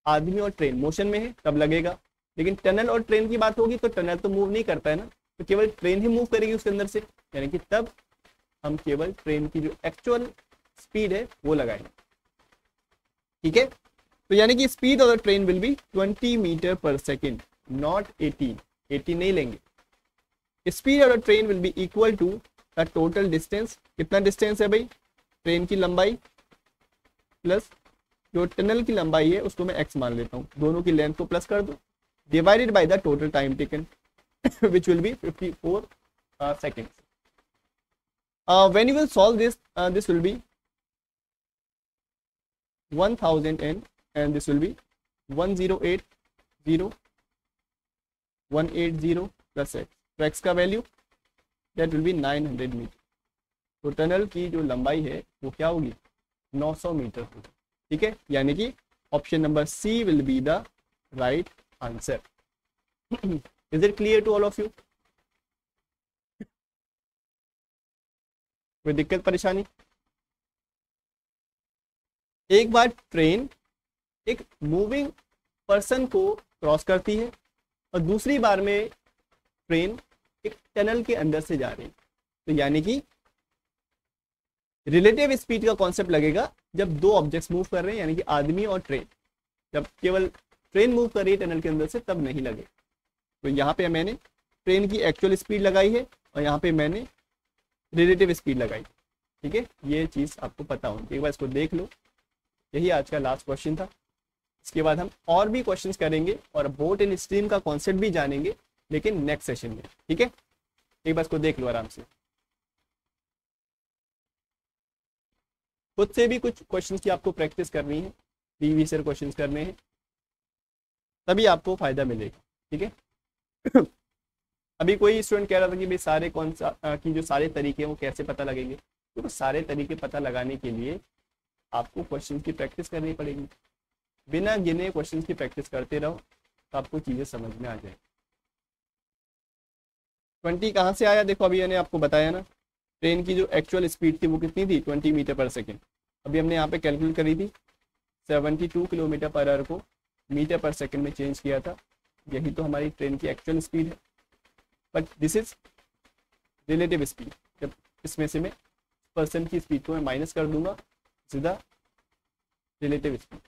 आदमी और ट्रेन मोशन में है तब लगेगा, लेकिन टनल और ट्रेन की बात होगी तो टनल तो मूव नहीं करता है ना, तो केवल ट्रेन ही मूव करेगी उसके अंदर से, यानी कि तब हम केवल ट्रेन की जो एक्चुअल स्पीड है वो लगाएंगे। ठीक है, तो यानी कि speed of the train will be 20 metre per second, not 80 नहीं लेंगे। Speed of the train will be equal to the total distance, कितना डिस्टेंस है भाई, ट्रेन की लंबाई प्लस जो टनल की लंबाई है उसको मैं एक्स मान लेता हूँ, दोनों की लेंथ को प्लस कर दो, divided by the total time taken which will be 54 seconds. When you will solve this, this will be 1000 and this will be 1080180 plus x. तो x का value that will be 900 metre. तो टनल की जो लंबाई है वो क्या होगी, 900 मीटर होगी। ठीक है, यानी कि option number C will be the right answer. Is it clear to all of you? कोई दिक्कत परेशानी? एक बार ट्रेन एक मूविंग पर्सन को क्रॉस करती है और दूसरी बार में ट्रेन एक टनल के अंदर से जा रही है, तो यानी कि रिलेटिव स्पीड का कॉन्सेप्ट लगेगा जब दो ऑब्जेक्ट्स मूव कर रहे हैं, यानी कि आदमी और ट्रेन। जब केवल ट्रेन मूव कर रही है टनल के अंदर से तब नहीं लगेगा। तो यहाँ पे मैंने ट्रेन की एक्चुअल स्पीड लगाई है और यहाँ पे मैंने रिलेटिव स्पीड लगाई। ठीक है, ये चीज़ आपको पता होगी, एक बार इसको देख लो। यही आज का लास्ट क्वेश्चन था। इसके बाद हम और भी क्वेश्चंस करेंगे और बोट एंड स्ट्रीम का कॉन्सेप्ट भी जानेंगे, लेकिन नेक्स्ट सेशन में। ठीक है, एक बार इसको देख लो आराम से। खुद से भी कुछ क्वेश्चंस की आपको प्रैक्टिस करनी है, प्रीवियस ईयर क्वेश्चंस करने हैं, तभी आपको फायदा मिलेगा। ठीक है, अभी कोई स्टूडेंट कह रहा था कि भाई सारे कौन सा की जो सारे तरीके हैं वो कैसे पता लगेंगे, तो सारे तरीके पता लगाने के लिए आपको क्वेश्चन की प्रैक्टिस करनी पड़ेगी। बिना गिने क्वेश्चन की प्रैक्टिस करते रहो तो आपको चीज़ें समझ में आ जाए। 20 कहाँ से आया, देखो अभी मैंने आपको बताया ना, ट्रेन की जो एक्चुअल स्पीड थी वो कितनी थी, 20 मीटर पर सेकेंड। अभी हमने यहाँ पे कैलकुलेट करी थी, 72 किलोमीटर पर आवर को मीटर पर सेकेंड में चेंज किया था। यही तो हमारी ट्रेन की एक्चुअल स्पीड है, but this is relative speed. जब इसमें से मैं पर्सन की स्पीड को मैं माइनस कर दूंगा, सीधा relative speed,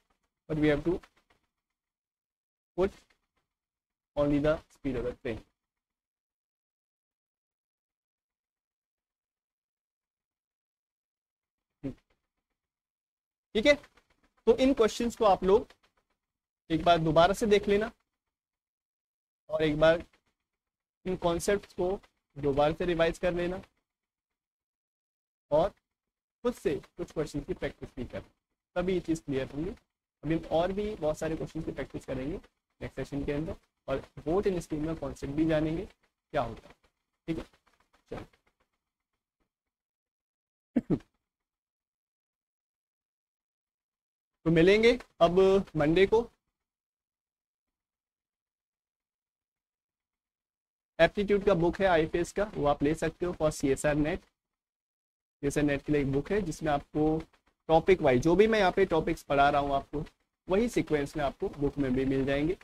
but we have to put only the speed of the train. ठीक है, तो इन क्वेश्चंस को आप लोग एक बार दोबारा से देख लेना और एक बार इन कॉन्सेप्ट्स को दोबारा से रिवाइज कर लेना और खुद से कुछ क्वेश्चन की प्रैक्टिस भी करना, तभी ये चीज़ क्लियर होंगी। अभी हम और भी बहुत सारे क्वेश्चन की प्रैक्टिस करेंगे नेक्स्ट सेशन के अंदर, और बोट एंड स्ट्रीम में कॉन्सेप्ट भी जानेंगे क्या होता है। ठीक है, चलो तो मिलेंगे अब मंडे को। एप्टीट्यूड का बुक है आईपीएस का, वो आप ले सकते हो for CSR net. CSR net के लिए एक बुक है जिसमें आपको टॉपिक वाइज जो भी मैं यहाँ पे टॉपिक्स पढ़ा रहा हूँ आपको वही सीक्वेंस में आपको बुक में भी मिल जाएंगे।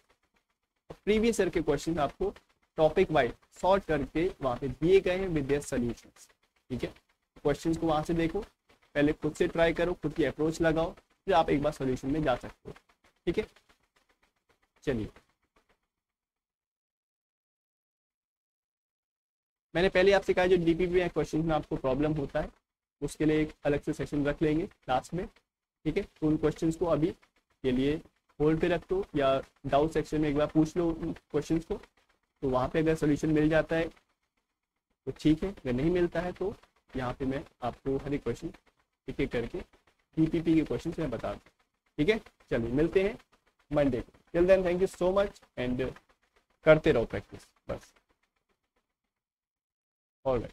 प्रीवियस ईयर के क्वेश्चन आपको टॉपिक वाइज सॉर्ट करके वहाँ पे दिए गए हैं विद देयर सॉल्यूशंस। ठीक है, क्वेश्चंस को वहाँ से देखो, पहले खुद से ट्राई करो, खुद की अप्रोच लगाओ, फिर आप एक बार सॉल्यूशन में जा सकते हो। ठीक है, चलिए मैंने पहले आपसे कहा जो डीपीपी में क्वेश्चन में आपको प्रॉब्लम होता है उसके लिए एक अलग से सेशन रख लेंगे लास्ट में। ठीक है, तो उन क्वेश्चंस को अभी के लिए होल्ड पे रख दो या डाउट सेक्शन में एक बार पूछ लो उन क्वेश्चंस को, तो वहाँ पे अगर सोल्यूशन मिल जाता है तो ठीक है, अगर नहीं मिलता है तो यहाँ पे मैं आपको हर एक क्वेश्चन एक एक करके डीपीपी के क्वेश्चन मैं बता दूँ। ठीक है, चलिए मिलते हैं मंडे को। Till then thank you so much and करते रहो प्रैक्टिस बस। ऑलराइट।